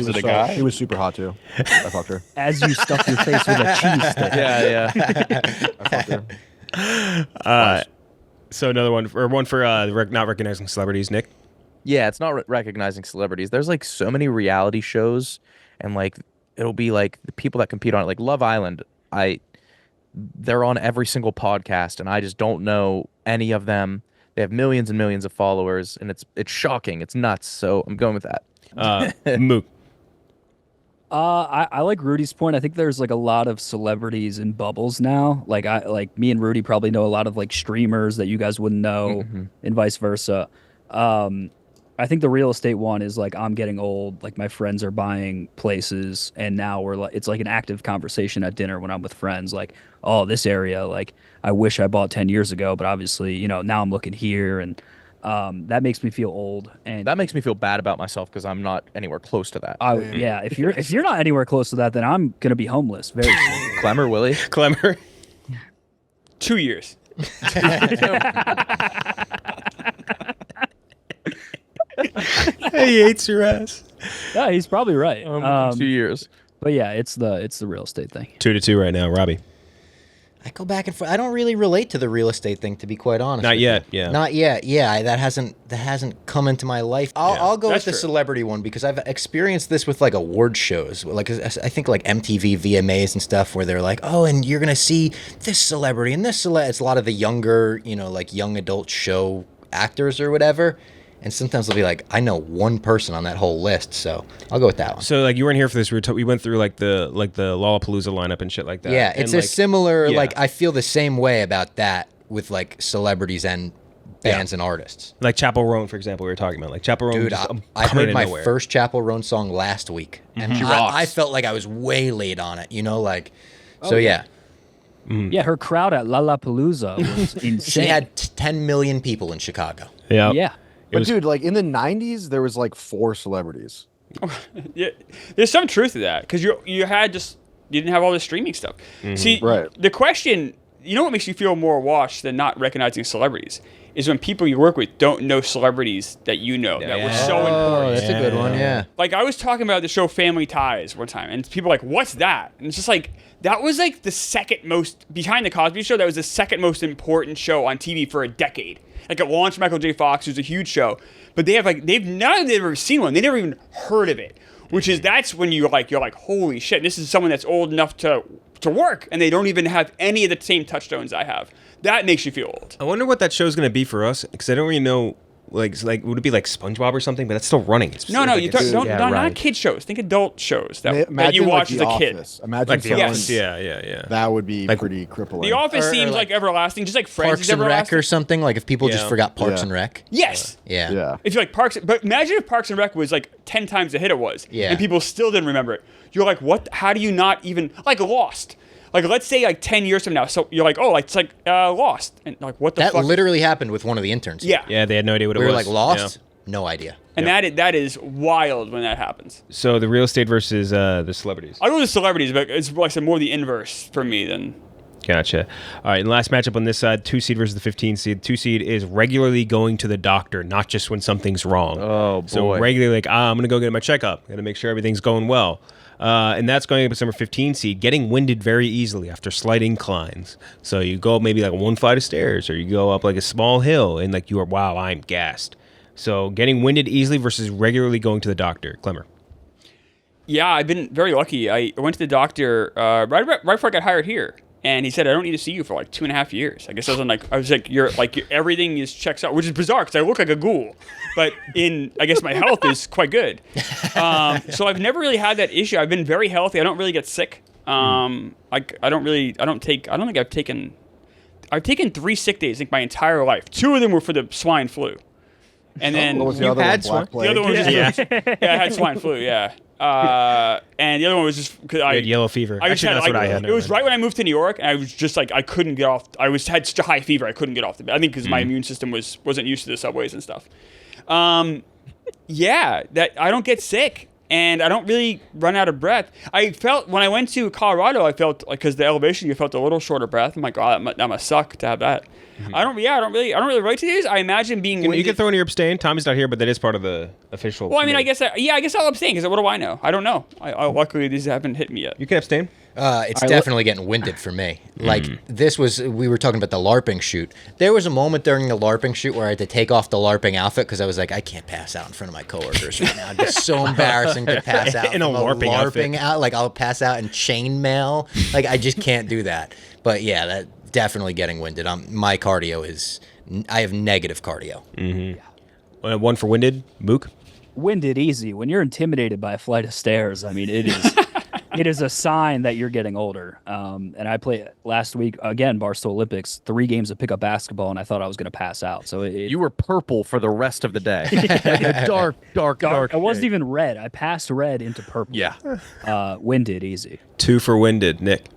S6: Is it a guy?
S5: He was super hot too. I fucked her.
S4: As you stuff your face with a cheese stick.
S2: Yeah.
S5: I fucked her.
S1: So another one for not recognizing celebrities, Nick.
S2: Yeah, it's not recognizing celebrities. There's like so many reality shows, and like it'll be like the people that compete on it, like Love Island. They're on every single podcast, and I just don't know any of them. They have millions and millions of followers, and it's shocking. It's nuts. So I'm going with that.
S1: Mook.
S4: I like Rudy's point. I think there's like a lot of celebrities in bubbles now. Like me and Rudy probably know a lot of like streamers that you guys wouldn't know, and vice versa. I think the real estate one is like I'm getting old. Like my friends are buying places, and now it's like an active conversation at dinner when I'm with friends. Like, oh, this area, like I wish I bought 10 years ago, but obviously, you know, now I'm looking here, and that makes me feel old, and
S2: That makes me feel bad about myself because I'm not anywhere close to that.
S4: yeah, if you're not anywhere close to that, then I'm gonna be homeless very soon.
S2: Klemmer, Willie.
S1: Klemmer.
S3: 2 years.
S1: He hates your ass.
S4: Yeah, he's probably right.
S2: 2 years.
S4: But yeah, it's the real estate thing.
S1: 2-2 right now, Robbie.
S8: I go back and forth. I don't really relate to the real estate thing, to be quite honest.
S1: Not
S8: with
S1: yet,
S8: you.
S1: yeah.
S8: Not yet. Yeah, that hasn't come into my life. I'll go with
S3: that's
S8: the
S3: true.
S8: celebrity one because I've experienced this with like award shows, like I think like MTV VMAs and stuff, where they're like, oh, and you're gonna see this celebrity and this It's a lot of the younger, you know, like young adult show actors or whatever. And sometimes they'll be like, I know one person on that whole list, so I'll go with that one.
S1: So like you weren't here for this. We went through like the Lollapalooza lineup and shit like that.
S8: Yeah,
S1: And,
S8: it's
S1: like,
S8: a similar,
S1: yeah.
S8: like, I feel the same way about that with, like, celebrities and bands and artists.
S1: Like Chappell Roan, for example, we were talking about. Like Chappell Roan,
S8: Dude,
S1: just,
S8: I
S1: coming
S8: heard
S1: out
S8: my
S1: of nowhere.
S8: first Chappell Roan song last week, and
S2: She rocks.
S8: I felt like I was way late on it, you know, like, so yeah.
S4: Yeah, her crowd at Lollapalooza was insane.
S8: She had 10 million people in Chicago.
S1: Yeah.
S4: yeah.
S5: But dude, like in the 90s, there was like 4 celebrities.
S3: Yeah, there's some truth to that because you didn't have all this streaming stuff. See,
S5: Right.
S3: the question you know what makes you feel more washed than not recognizing celebrities is when people you work with don't know celebrities that you know that were so important.
S8: That's a good one. Yeah.
S3: Like I was talking about the show Family Ties one time, and people were like, "What's that?" And it's just like that was like the second most behind the Cosby Show. That was the second most important show on TV for a decade. Like it launched Michael J. Fox, who's a huge show, but they've never seen one. They never even heard of it. Which is that's when you're like holy shit. This is someone that's old enough to work, and they don't even have any of the same touchstones I have. That makes you feel old.
S1: I wonder what that show's going to be for us, because I don't really know. Like would it be like SpongeBob or something? But that's still running. It's
S3: No,
S1: like
S3: you
S1: it's-
S3: don't.
S2: Yeah,
S3: Not
S2: right.
S3: kid shows. Think adult shows that you
S5: Imagine,
S3: watch
S5: like,
S3: as
S5: The
S3: a kid.
S5: Office. Imagine
S1: like the
S5: someone-
S1: Office. Yeah.
S5: That would be
S1: Like,
S5: pretty crippling.
S3: The Office
S8: Or
S3: seems
S8: like
S3: like everlasting, just like Friends
S8: Parks
S3: is
S8: and Rec
S3: everlasting.
S8: or something. Like if people just
S1: Yeah.
S8: forgot Parks
S5: Yeah.
S8: and Rec.
S3: Yes.
S8: Yeah.
S5: Yeah.
S3: If you like Parks, but imagine if Parks and Rec was like 10 times the hit it was,
S8: Yeah.
S3: and people still didn't remember it. You're like, what? How do you not even like Lost? Like, let's say like 10 years from now, so you're like, oh, it's like Lost, and like, what the
S8: That
S3: fuck?
S8: literally happened with one of the interns.
S3: Yeah.
S1: Yeah, they had no idea what
S8: We
S1: it
S8: were
S1: was.
S8: like lost.
S1: Yeah.
S8: No idea.
S3: And that is wild when that happens.
S1: So the real estate versus the celebrities.
S3: I go with celebrities, but it's like I said, more the inverse for me than.
S1: Gotcha. All right, and last matchup on this side, 2 seed versus the 15 seed. 2 seed is regularly going to the doctor, not just when something's wrong.
S2: Oh,
S1: So
S2: boy.
S1: regularly, like, I'm going to go get my checkup. Got to make sure everything's going well. And that's going up with number 15 seed, getting winded very easily after slight inclines. So you go up maybe like one flight of stairs, or you go up like a small hill, and like you are, wow, I'm gassed. So getting winded easily versus regularly going to the doctor. Klemmer.
S3: Yeah, I've been very lucky. I went to the doctor right before I got hired here, and he said I don't need to see you for like 2.5 years. I guess I was like everything is checks out, which is bizarre because I look like a ghoul, but I guess my health is quite good. So I've never really had that issue. I've been very healthy. I don't really get sick. I've taken 3 sick days, I think, my entire life. 2 of them were for the swine flu. And then
S5: What was the
S1: You
S5: other
S1: had
S5: one? Black
S1: swine-
S3: the other one was
S5: Plague?
S3: just, I had swine flu, yeah. And the other one was just because
S1: You had yellow fever.
S3: I just
S1: Actually,
S3: had,
S1: that's
S3: like,
S1: what I had.
S3: It was right when I moved to New York, and I was just like, I couldn't get off. Had such a high fever, I couldn't get off the bed. I think because my immune system wasn't used to the subways and stuff. Yeah, that I don't get sick, and I don't really run out of breath. I felt when I went to Colorado, I felt like because the elevation, you felt a little short of breath. I'm like, oh, that must suck to have that. I don't really relate to these. I imagine being
S1: You
S3: winded.
S1: can throw in your abstain. Tommy's not here, but that is part of the official.
S3: Well, I mean, I
S1: committee.
S3: guess I'll abstain because what do I know? I don't know. Luckily, these haven't hit me yet.
S1: You can abstain.
S8: It's definitely getting winded for me. Like we were talking about the LARPing shoot. There was a moment during the LARPing shoot where I had to take off the LARPing outfit because I was like, I can't pass out in front of my coworkers right now. It's just so embarrassing to pass out
S1: In a
S8: from
S1: LARPing outfit.
S8: out. Like I'll pass out in chainmail. Like I just can't do that. But yeah, that definitely getting winded. My cardio is. I have negative cardio.
S1: One for winded. Mook.
S4: Winded easy. When you're intimidated by a flight of stairs, I mean, it is it is a sign that you're getting older. And I played last week again, Barstool Olympics, 3 games of pickup basketball, and I thought I was going to pass out. So
S2: You were purple for the rest of the day. Like a dark.
S4: I wasn't
S2: shade.
S4: even red. I passed red into purple.
S2: Yeah.
S4: Winded easy.
S1: 2 for winded. Nick.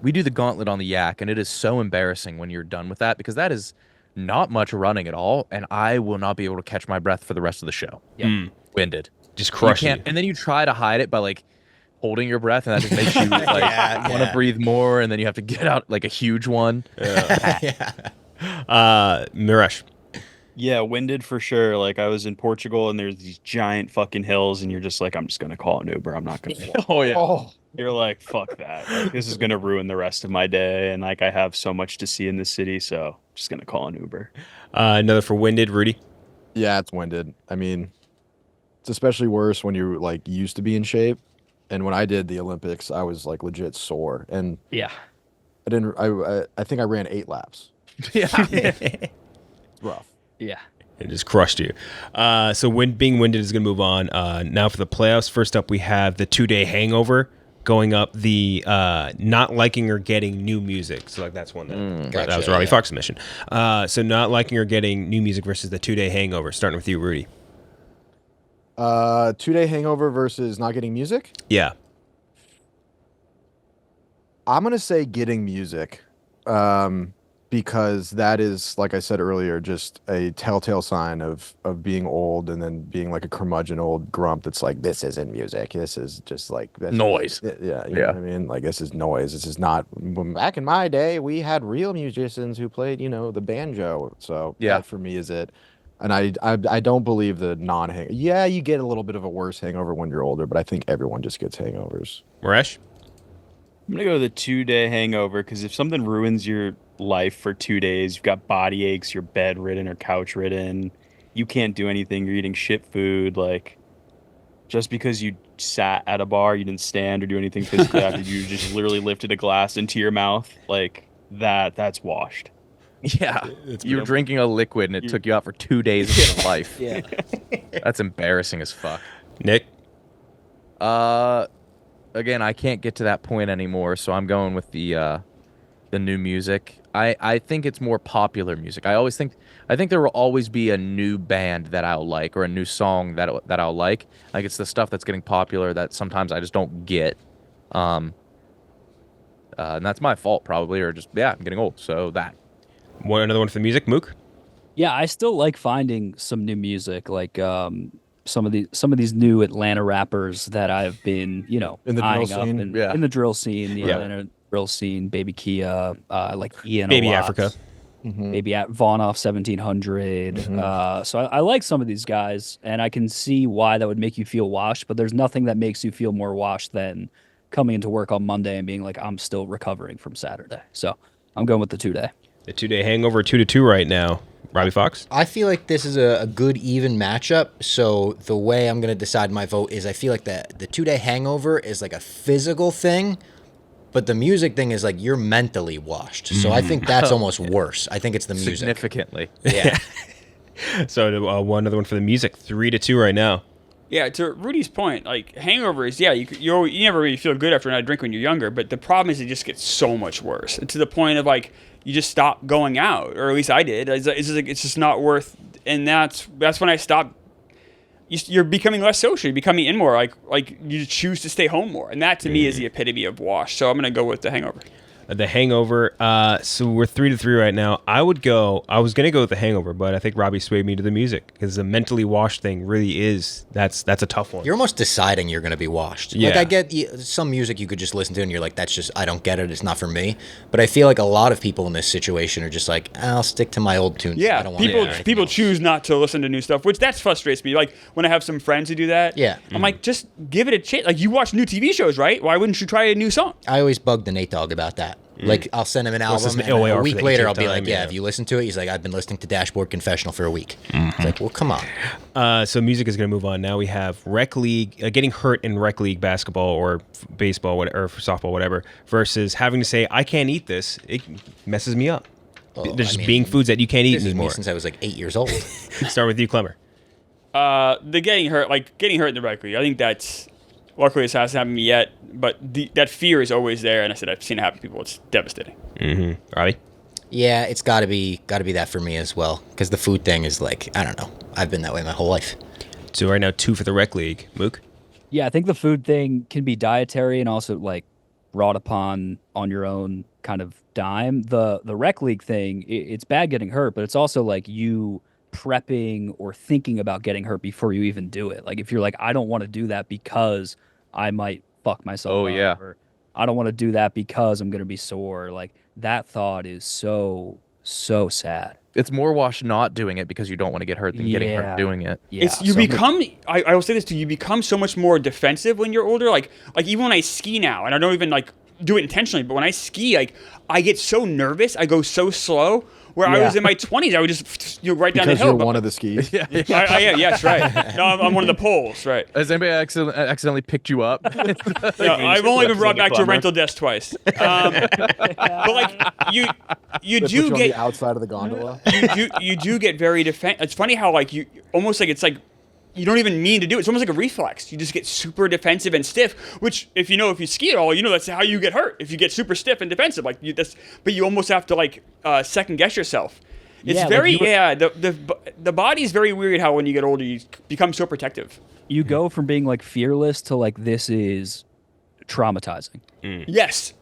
S2: We do the gauntlet on the yak, and it is so embarrassing when you're done with that because that is not much running at all, and I will not be able to catch my breath for the rest of the show.
S4: Yeah.
S2: Winded.
S1: Just crush you.
S2: And then you try to hide it by like holding your breath, and that just makes you like want to breathe more, and then you have to get out like a huge one.
S1: Miresh.
S6: Yeah, winded for sure. Like I was in Portugal and there's these giant fucking hills and you're just like, I'm just gonna call an Uber. I'm not gonna walk.
S2: Oh yeah.
S5: Oh,
S6: You're like, fuck that. Like, this is gonna ruin the rest of my day. And like I have so much to see in this city, so I'm just gonna call an Uber.
S1: Another for winded. Rudy.
S5: yeah, it's winded. I mean, it's especially worse when you like used to be in shape. And when I did the Olympics, I was like legit sore, and
S4: Yeah.
S5: I think I ran 8 laps.
S2: Yeah.
S5: It's rough.
S4: Yeah.
S1: It just crushed you. So being winded is going to move on. Now for the playoffs. First up, we have the 2-day hangover going up the not liking or getting new music. So like that's one that, that was
S8: Gotcha,
S1: Robbie
S8: yeah.
S1: Fox's mission. So not liking or getting new music versus the 2-day hangover. Starting with you, Rudy.
S5: 2-day hangover versus not getting music.
S1: Yeah.
S5: I'm gonna say getting music, because that is, like I said earlier, just a telltale sign of being old, and then being like a curmudgeon old grump that's like, this isn't music. This is just like
S2: Noise.
S5: Yeah, you know what I mean? Like, this is noise. This is not. Back in my day, we had real musicians who played, the banjo. So
S2: Yeah.
S5: that for me is it. And I don't believe the non-hang. Yeah, you get a little bit of a worse hangover when you're older, but I think everyone just gets hangovers.
S1: Miresh?
S6: I'm gonna go with a 2-day hangover, because if something ruins your life for 2 days, you've got body aches, you're bedridden or couch ridden, you can't do anything, you're eating shit food, like, just because you sat at a bar, you didn't stand or do anything physically after, you just literally lifted a glass into your mouth, like, that's washed.
S2: Yeah. You were drinking a liquid and it took you out for 2 days of your life.
S8: Yeah.
S2: That's embarrassing as fuck.
S1: Nick?
S2: Again, I can't get to that point anymore, so I'm going with the new music. I think it's more popular music. I think there will always be a new band that I'll like, or a new song that I'll like. Like, it's the stuff that's getting popular that sometimes I just don't get. And that's my fault probably, or just, I'm getting old. So that.
S1: Another one for the music, Mook?
S4: Yeah, I still like finding some new music, like some of these new Atlanta rappers that I've been,
S5: In the drill
S4: eyeing up
S5: scene?
S4: in the drill scene, the
S1: Yeah.
S4: Atlanta drill scene, Baby Kia, like Ian
S1: Baby
S4: Watts,
S1: Africa.
S4: Baby at Vaughn off 1700. So I like some of these guys, and I can see why that would make you feel washed, but there's nothing that makes you feel more washed than coming into work on Monday and being like, I'm still recovering from Saturday. So I'm going with the 2-day.
S1: The 2-day hangover, 2-2 right now. Robbie Fox?
S8: I feel like this is a good even matchup. So the way I'm going to decide my vote is I feel like the 2-day hangover is like a physical thing, but the music thing is like you're mentally washed. So I think that's almost worse. I think it's the music.
S2: Significantly.
S8: Yeah.
S1: So another one for the music, 3-2 right now.
S3: Yeah, to Rudy's point, like hangovers, you never really feel good after a drink when you're younger, but the problem is it just gets so much worse, and to the point of like you just stop going out, or at least I did. It's just not worth, and that's when I stopped. You're becoming less social, you're becoming in more, like you choose to stay home more, and that to me is the epitome of wash. So I'm gonna go with the hangover.
S1: The hangover. So we're 3-3 right now. I was gonna go with the hangover, but I think Robbie swayed me to the music, because the mentally washed thing really is that's a tough one.
S8: You're almost deciding you're going to be washed.
S1: Yeah.
S8: Like, I get some music you could just listen to and you're like, that's just, I don't get it. It's not for me. But I feel like a lot of people in this situation are just like, I'll stick to my old tunes. I
S3: Yeah,
S8: don't want to hear anything
S3: people
S8: else."
S3: choose not to listen to new stuff, which that frustrates me. Like when I have some friends who do that.
S8: Yeah.
S3: I'm like, just give it a chance. Like, you watch new TV shows, right? Why wouldn't you try a new song?
S8: I always bug the Nate Dogg about that. Like, I'll send him an
S1: What's
S8: album,
S1: his
S8: and
S1: OAR
S8: a
S1: for
S8: week
S1: the
S8: later
S1: 18th
S8: I'll be like,
S1: time,
S8: yeah,
S1: yeah.
S8: have you listened to it? He's like, I've been listening to Dashboard Confessional for a week. It's like, well, come on.
S1: So music is going to move on. Now we have rec league, getting hurt in rec league basketball or baseball or softball, whatever, versus having to say, I can't eat this. It messes me up.
S8: Well,
S1: There's
S8: I
S1: just
S8: mean,
S1: being foods that you can't eat
S8: This is me
S1: anymore.
S8: since I was like 8 years old.
S1: Start with you, Klemmer.
S3: The getting hurt in the rec league. I think that's, luckily this hasn't happened to me yet, but that fear is always there. And I said, I've seen it happen to people. It's devastating.
S1: Mm-hmm. Robbie?
S8: Yeah, it's got to be that for me as well, because the food thing is like, I don't know. I've been that way my whole life.
S1: So right now, 2 for the rec league. Mook?
S4: Yeah, I think the food thing can be dietary and also like brought upon on your own kind of dime. The rec league thing, it's bad getting hurt, but it's also like you prepping or thinking about getting hurt before you even do it. Like if you're like, I don't want to do that because I might fuck myself
S2: Oh,
S4: up,
S2: yeah.
S4: or I don't want to do that because I'm going to be sore. Like that thought is so sad.
S2: It's more wash not doing it because you don't want to get hurt than getting
S4: Yeah.
S2: hurt doing it.
S4: Yeah,
S3: It's you
S4: so-
S3: become. I will say this to you: you become so much more defensive when you're older. Like even when I ski now, and I don't even like do it intentionally, but when I ski, like I get so nervous, I go so slow. Where I
S4: Yeah.
S3: was in my 20s, I would just right down
S5: Because
S3: the hill.
S5: you're one of the skis.
S3: Yes, right. No, I'm one of the poles, right.
S2: Has anybody accidentally picked you up?
S3: No, I've only been brought back to a rental desk twice. But like you
S5: They put
S3: do
S5: you on
S3: get
S5: the outside of the gondola.
S3: you do get very It's funny how like you almost like it's like you don't even mean to do it. It's almost like a reflex. You just get super defensive and stiff. Which if you ski at all, you know that's how you get hurt. If you get super stiff and defensive, but you almost have to like second guess yourself. It's
S4: Yeah, like
S3: very
S4: you were-
S3: the body's very weird how when you get older you become so protective.
S4: You go from being like fearless to like this is traumatizing.
S3: Yes.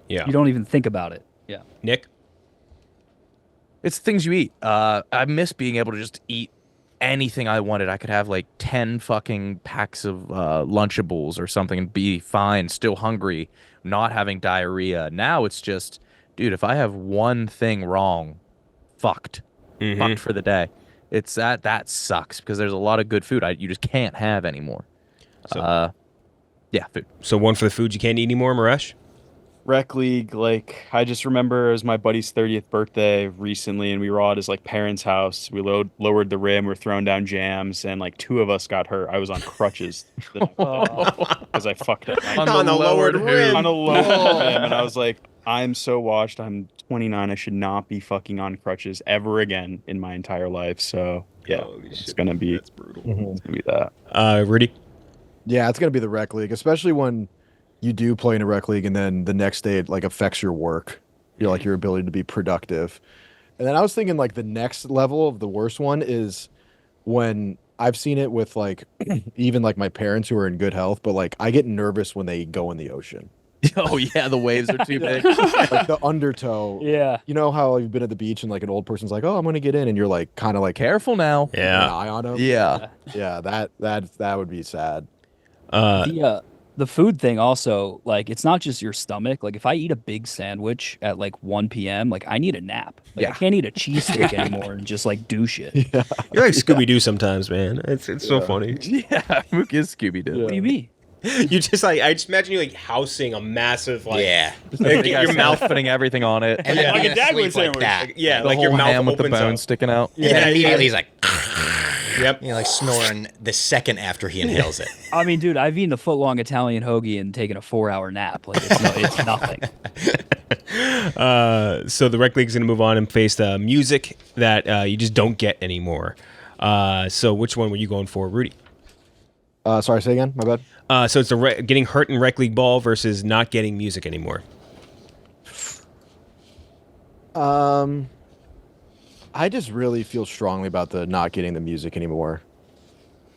S1: Yeah.
S4: You don't even think about it. Yeah.
S1: Nick?
S2: It's things you eat. I miss being able to just eat anything I wanted. I could have like 10 fucking packs of Lunchables or something and be fine, still hungry, not having diarrhea. Now it's just, dude, if I have one thing wrong, fucked. Fucked for the day. It's that sucks because there's a lot of good food you just can't have anymore. Yeah, food.
S1: So one for the food you can't eat anymore, Miresh?
S6: Rec league, like I just remember it was my buddy's 30th birthday recently, and we were all at his like parents' house. We lowered the rim, we were throwing down jams, and like 2 of us got hurt. I was on crutches because I fucked up
S2: On the lowered rim.
S6: on a lowered rim, and I was like, I'm so washed. I'm 29. I should not be fucking on crutches ever again in my entire life. So yeah, it's gonna be
S1: That's brutal.
S6: it's gonna be that.
S1: Rudy?
S5: Yeah, it's gonna be the rec league, especially when you do play in a rec league and then the next day it like affects your work, your ability to be productive. And then I was thinking like the next level of the worst one is when I've seen it with like even like my parents who are in good health, but like I get nervous when they go in the ocean.
S2: Oh yeah, the waves are too big.
S5: Like the undertow.
S4: Yeah.
S5: You know how you've been at the beach and like an old person's like, "Oh, I'm gonna get in," and you're like kind of like
S2: Careful now.
S5: keeping an eye on them.
S2: Yeah.
S5: Yeah, that would be sad.
S4: The food thing also, like, it's not just your stomach. Like, if I eat a big sandwich at like 1 p.m., like I need a nap. Like, I can't eat a cheesesteak anymore and just like do shit.
S1: You're like Scooby Doo sometimes, man. It's so funny.
S2: Yeah, Mook is Scooby Doo.
S4: What do you mean?
S1: You just like I just imagine you like housing a massive like
S8: Yeah.
S1: like, your mouth.
S2: putting everything on it.
S8: And then
S3: Like
S8: being
S3: a dagwood
S8: asleep
S3: sandwich.
S8: that.
S1: Yeah,
S2: The
S1: like your
S2: whole
S1: mouth
S2: ham with the
S1: opens
S2: bone
S1: up.
S2: sticking out.
S8: And then immediately he's like,
S1: Yep.
S8: like snoring the second after he inhales it.
S4: I mean, dude, I've eaten a foot-long Italian hoagie and taken a 4-hour nap. Like, it's nothing.
S1: So the rec league's gonna move on and face the music that you just don't get anymore. So which one were you going for, Rudy?
S5: Sorry, say again. My bad.
S1: So it's the getting hurt in rec league ball versus not getting music anymore.
S5: I just really feel strongly about the not getting the music anymore.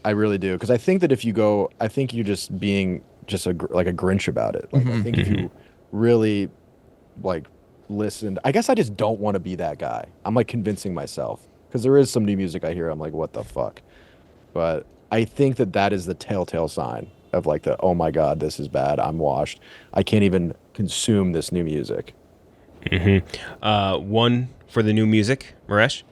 S5: I really do, because I think that if you go, I think you're just being just like a Grinch about it. Like I think if you really like listened, I guess I just don't want to be that guy. I'm like convincing myself because there is some new music I hear. I'm like, what the fuck? But I think that is the telltale sign of like oh my God, this is bad. I'm washed. I can't even consume this new music.
S1: One for the new music, Miresh.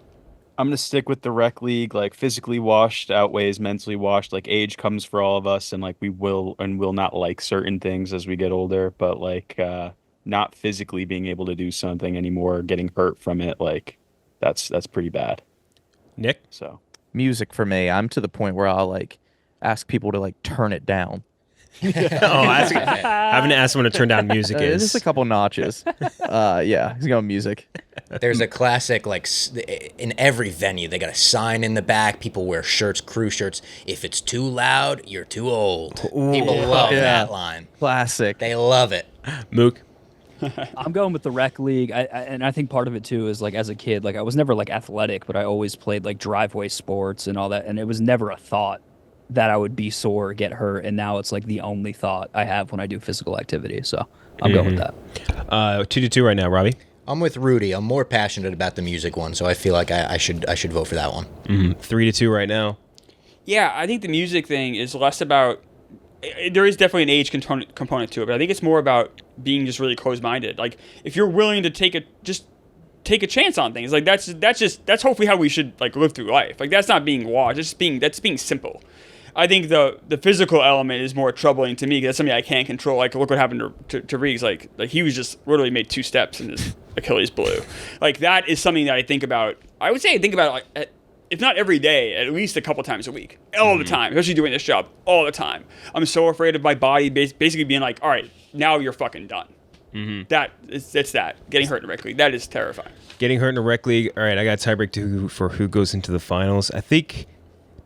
S6: I'm gonna stick with the rec league. Like physically washed outweighs mentally washed. Like age comes for all of us, and like we will not like certain things as we get older. But like not physically being able to do something anymore, getting hurt from it, like that's pretty bad.
S1: Nick.
S6: So
S2: Music for me. I'm to the point where I'll like ask people to like turn it down.
S1: Having to ask someone to turn down music is
S2: Just a couple notches. Yeah, he's going music.
S8: There's a classic, like, in every venue, they got a sign in the back. People wear shirts, crew shirts. If it's too loud, you're too old. People love
S2: Yeah.
S8: that line.
S2: Classic.
S8: They love it.
S1: Mook.
S4: I'm going with the rec league, and I think part of it too is like as a kid, like I was never like athletic, but I always played like driveway sports and all that, and it was never a thought that I would be sore or get hurt, and now it's like the only thought I have when I do physical activity. So I'm going with that.
S1: 2-2 right now, Robbie.
S8: I'm with Rudy. I'm more passionate about the music one, so I feel like I should vote for that one.
S1: 3-2 right now.
S3: Yeah, I think the music thing is less about. There is definitely an age component to it, but I think it's more about being just really closed-minded. Like if you're willing to take a chance on things, like that's hopefully how we should like live through life. Like that's not being washed. That's being simple. I think the physical element is more troubling to me because that's something I can't control. Like look what happened to Reeves. Like he was just literally made 2 steps and his Achilles blew. Like that is something that I think about. I would say I think about it like if not every day, at least a couple times a week, all the time. Especially doing this job all the time. I'm so afraid of my body basically being like, all right, now you're fucking done. It's that getting hurt directly. That is terrifying.
S1: Getting hurt in a rec league. All right, I got a tiebreak for who goes into the finals. I think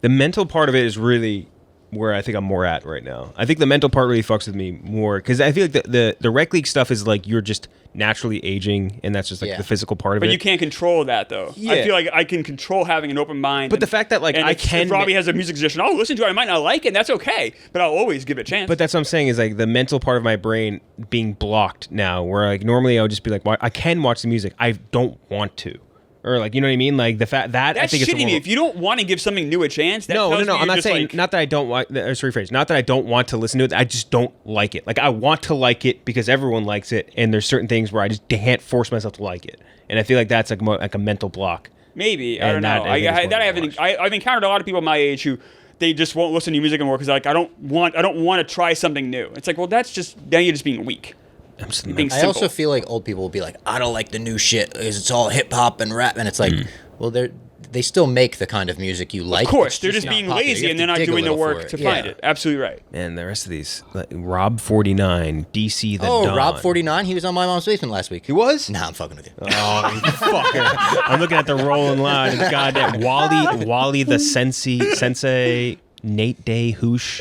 S1: the mental part of it is really where I think I'm more at right now. I think the mental part really fucks with me more because I feel like the rec league stuff is like you're just naturally aging, and that's just like the physical part of it.
S3: But you can't control that though.
S1: Yeah.
S3: I feel like I can control having an open mind.
S1: But the fact that like
S3: and if Robbie has a music suggestion, I'll listen to it. I might not like it, and that's okay. But I'll always give it a chance.
S1: But that's what I'm saying is like the mental part of my brain being blocked now, where like normally I would just be like, well, I can watch the music. I don't want to. or like, you know what I mean? Like the fact that
S3: That's
S1: I think
S3: shitty
S1: it's
S3: to me. If you don't want to give something new a chance, that tells me
S1: I'm
S3: you're
S1: not
S3: just
S1: saying
S3: like,
S1: not that I don't want. Let's rephrase. Not that I don't want to listen to it. I just don't like it. Like I want to like it because everyone likes it, and there's certain things where I just can't force myself to like it, and I feel like that's like a mental block.
S3: Maybe I
S1: And
S3: don't know.
S1: that I think is what I watch.
S3: I've encountered a lot of people my age who they just won't listen to music anymore because like I don't want to try something new. It's like, well, that's just now you're just being weak. You're being
S8: I
S3: simple.
S8: also feel like old people will be like, I don't like the new shit because it's all hip hop and rap, and it's like, well, they still make the kind of music you like.
S3: Of course,
S8: It's
S3: they're just
S8: not
S3: being
S8: popular. You
S3: lazy
S8: have
S3: and
S8: to
S3: they're not
S8: dig a
S3: doing the
S8: little
S3: work
S8: for
S3: to
S8: it.
S3: find
S8: Yeah.
S3: it. Absolutely right.
S1: And the rest of these, like Rob 49, DC the
S8: Oh,
S1: Don.
S8: Rob 49, he was on My Mom's Basement last week.
S1: He was?
S8: Nah, I'm fucking with you.
S1: Oh, you fucker! I'm looking at the rolling line. And goddamn Wally the Sensei, Nate Day Hoosh,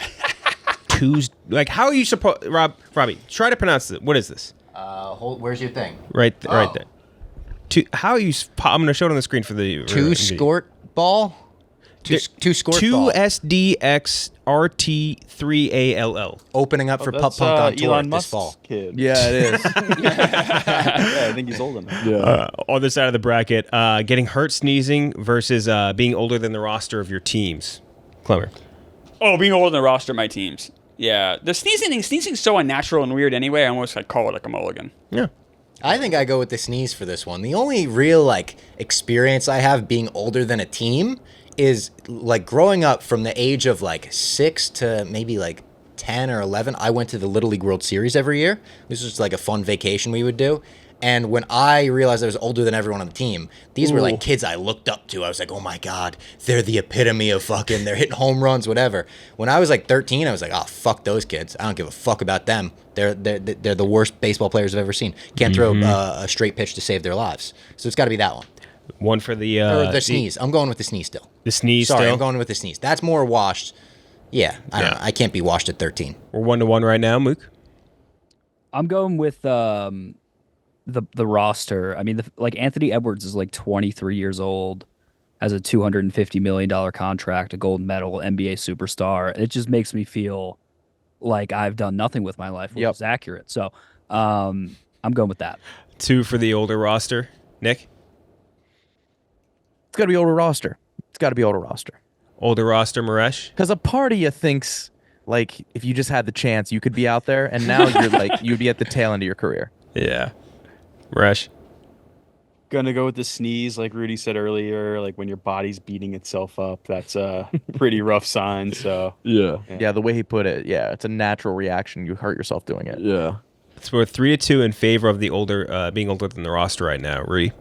S1: Tuesday. Like, how are you supposed? Robbie, try to pronounce it. What is this?
S8: Where's your thing?
S1: Right there. How are you? I'm going to show it on the screen for the
S8: Two skort ball? Two skort ball.
S1: 2SDXRT3ALL.
S8: Opening up for Pup
S6: That's
S8: Punk on tour
S6: Elon
S8: this
S6: Musk's
S8: fall.
S6: kid.
S2: Yeah, it is.
S6: Yeah, I think he's old enough.
S5: Yeah.
S1: Other side of the bracket, getting hurt sneezing versus being older than the roster of your teams. Klemmer.
S3: Oh, being older than the roster of my teams. Yeah, the sneezing's so unnatural and weird anyway. I almost like call it like a mulligan.
S1: Yeah.
S8: I think I go with the sneeze for this one. The only real like experience I have being older than a team is like growing up from the age of like 6 to maybe like 10 or 11. I went to the Little League World Series every year. This was like a fun vacation we would do. And when I realized I was older than everyone on the team, these were like kids I looked up to. I was like, oh my God, they're the epitome of fucking, they're hitting home runs, whatever. When I was like 13, I was like, oh, fuck those kids. I don't give a fuck about them. They're the worst baseball players I've ever seen. Can't throw a straight pitch to save their lives. So it's got to be that one.
S1: One for the
S8: Or the sneeze. I'm going with the sneeze still.
S1: The sneeze.
S8: Sorry,
S1: still?
S8: I'm going with the sneeze. That's more washed. Yeah, I don't know. I can't be washed at 13.
S1: We're 1-1 right now, Mook.
S4: I'm going with the roster. I mean, like Anthony Edwards is like 23 years old, has a $250 million contract, a gold medal, NBA superstar. It just makes me feel like I've done nothing with my life, which is accurate. So I'm going with that.
S1: 2 for the older roster. Nick?
S2: It's got to be older roster. It's got to be older roster.
S1: Older roster, Miresh?
S2: Because a part of you thinks, like, if you just had the chance, you could be out there, and now you're like, you'd be at the tail end of your career.
S1: Yeah. Miresh?
S6: Gonna go with the sneeze, like Rudy said earlier. Like when your body's beating itself up, that's a pretty rough sign. So
S2: Yeah, the way he put it, yeah, it's a natural reaction. You hurt yourself doing it.
S5: Yeah.
S1: So we're 3-2 in favor of the older, being older than the roster right now. Rudy?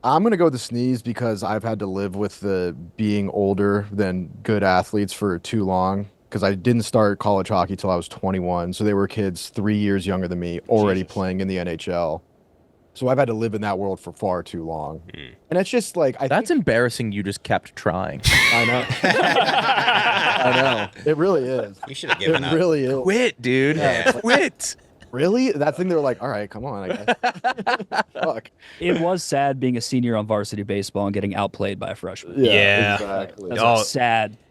S5: I'm gonna go with the sneeze because I've had to live with the being older than good athletes for too long. Because I didn't start college hockey till I was 21, so they were kids 3 years younger than me, already playing in the NHL. So I've had to live in that world for far too long, and it's just like
S2: That's embarrassing. You just kept trying.
S5: I know. I know. It really is.
S8: You should have given
S5: It
S8: up.
S5: really is.
S2: Quit, dude.
S5: Yeah.
S2: Quit.
S5: Really? That thing, they were like, all right, come on. I guess. Fuck.
S4: It was sad being a senior on varsity baseball and getting outplayed by a freshman.
S1: Yeah.
S5: Exactly.
S4: That's
S1: Oh.
S4: a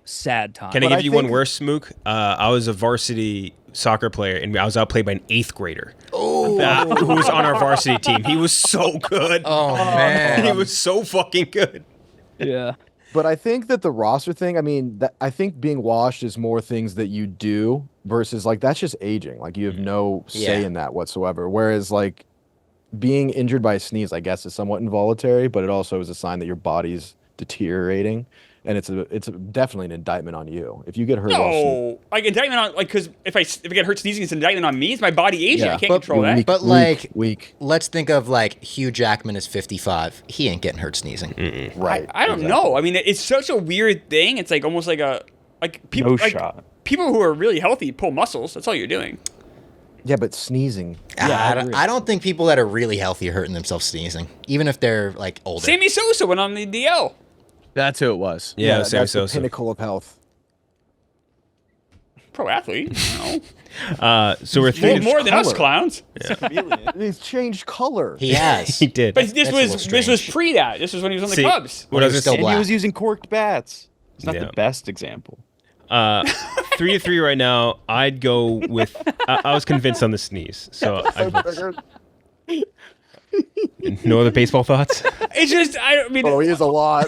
S4: sad time.
S1: Can I
S5: But
S1: give
S5: I
S1: you one
S5: think-
S1: worse, Mook? I was a varsity soccer player, and I was outplayed by an 8th grader. Who was on our varsity team. He was so good.
S8: Oh, man.
S1: He was so fucking good.
S4: Yeah.
S5: But I think that the roster thing, I mean, I think being washed is more things that you do versus like that's just aging. Like you have no say
S8: Yeah.
S5: in that whatsoever. Whereas like being injured by a sneeze, I guess, is somewhat involuntary, but it also is a sign that your body's deteriorating, and it's definitely an indictment on you if you get hurt. while
S3: No, like indictment on like because if I get hurt sneezing, it's an indictment on me. It's my body aging.
S5: Yeah,
S3: I can't
S8: but-
S3: control that.
S8: But, like-
S5: weak,
S8: Let's think of like Hugh Jackman is 55. He ain't getting hurt sneezing.
S5: right?
S3: I don't know. I mean, it's such a weird thing. It's like almost like people
S6: No
S3: like,
S6: shot.
S3: people who are really healthy pull muscles. That's all you're doing.
S5: Yeah, but sneezing.
S8: I don't think people that are really healthy are hurting themselves sneezing, even if they're like older.
S3: Sammy Sosa went on the DL.
S2: That's who it was.
S1: Yeah,
S5: that's the pinnacle of health.
S3: Pro athlete. I don't
S1: So we're
S3: know.
S1: thinking.
S3: More than us
S5: color.
S3: clowns.
S5: He's changed color.
S8: He has.
S1: He did.
S3: But this
S8: That's a
S3: was
S8: little
S3: this was
S8: strange.
S3: pre that. This was when he was on the
S1: See,
S3: Cubs.
S1: What I was
S8: He's
S1: gonna
S8: still
S1: say,
S6: And
S8: black.
S6: he was using corked bats. It's not
S1: Yeah.
S6: the best example.
S1: 3-3 right now. I'd go with. I was convinced on the sneeze, so No other baseball thoughts?
S3: It's just, I mean,
S5: Oh, he is a lot.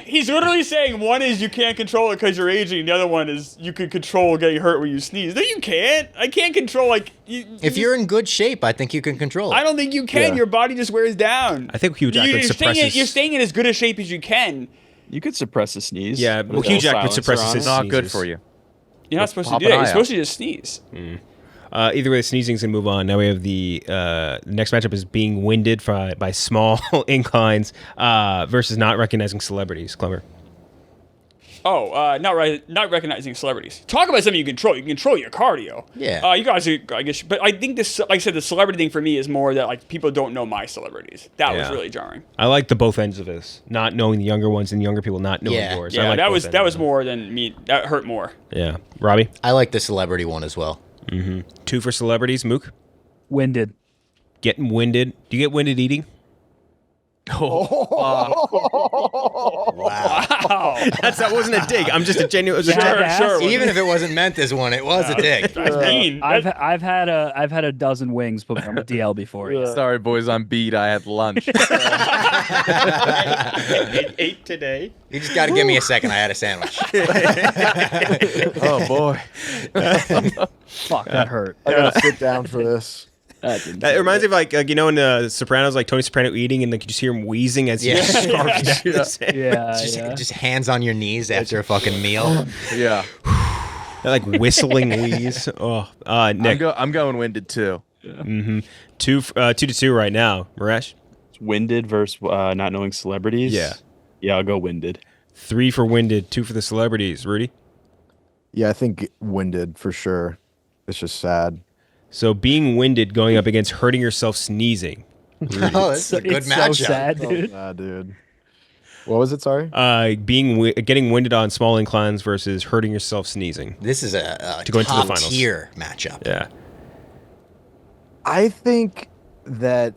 S3: he's literally saying one is you can't control it because you're aging. The other one is you can control getting hurt when you sneeze. No, you can't. I can't control, like...
S8: If you're in good shape, I think you can control it.
S3: I don't think you can.
S5: Yeah.
S3: Your body just wears down.
S1: I think Hugh Jackman suppresses...
S3: You're staying in as good a shape as you can.
S6: You could suppress a sneeze.
S1: Yeah,
S6: with
S1: well,
S6: a
S1: Hugh Jackman
S6: silencer
S1: suppresses
S6: on
S1: his
S6: it.
S2: Not good
S1: sneezes.
S2: for you.
S3: You're not supposed to
S2: Pop
S3: do
S2: an
S3: that.
S2: eye
S3: You're supposed
S2: out.
S3: to just sneeze.
S1: Either way, sneezing's gonna move on. Now we have the next matchup is being winded by small inclines versus not recognizing celebrities. Klemmer.
S3: Oh, not recognizing celebrities. Talk about something you control. You can control your cardio.
S8: Yeah.
S3: You guys, I guess, but I think this, like I said, the celebrity thing for me is more that like people don't know my celebrities. That was
S1: Yeah.
S3: really jarring.
S1: I like the both ends of this. Not knowing the younger ones and the younger people not knowing
S8: Yeah.
S1: yours.
S3: Yeah,
S1: I like
S3: that
S1: both
S3: was
S1: ends
S3: that
S1: of
S3: was
S1: it.
S3: more than me. That hurt more.
S1: Yeah. Robbie.
S8: I like the celebrity one as well.
S1: 2 for celebrities. Mook.
S4: Winded.
S1: Getting winded. Do you get winded eating?
S3: Wow.
S1: That wasn't a dig. I'm just a genuine.
S3: Sure.
S8: Even if it wasn't meant as one, it was a dig.
S3: That's mean.
S4: I've had a dozen wings put on the DL before. Yeah.
S2: Sorry, boys, I'm beat. I had lunch.
S1: Ate today.
S8: You just got to give me a second. I had a sandwich.
S2: Oh boy.
S4: Fuck, that hurt.
S5: I gotta sit down for this.
S1: That reminds me of like you know in The Sopranos, like Tony Soprano eating, and like you just hear him wheezing as he
S8: Yeah.
S1: scarfs down the sand.
S4: Yeah,
S8: Just hands on your knees after a fucking meal.
S2: Yeah.
S1: That, like whistling wheeze. Oh, Nick.
S2: I'm going winded too.
S1: 2-2 right now. Miresh.
S6: It's winded versus not knowing celebrities.
S1: Yeah.
S6: Yeah, I'll go winded.
S1: 3 for winded. 2 for the celebrities. Rudy.
S5: Yeah, I think winded for sure. It's just sad.
S1: So being winded going up against hurting yourself sneezing.
S8: Oh, this is a good
S4: It's so
S8: matchup.
S4: sad,
S5: Oh,
S4: dude.
S5: sad, dude. What was it? Sorry.
S1: Getting winded on small inclines versus hurting yourself sneezing.
S8: This is a
S1: To go into the
S8: top
S1: finals.
S8: tier matchup.
S1: Yeah.
S5: I think that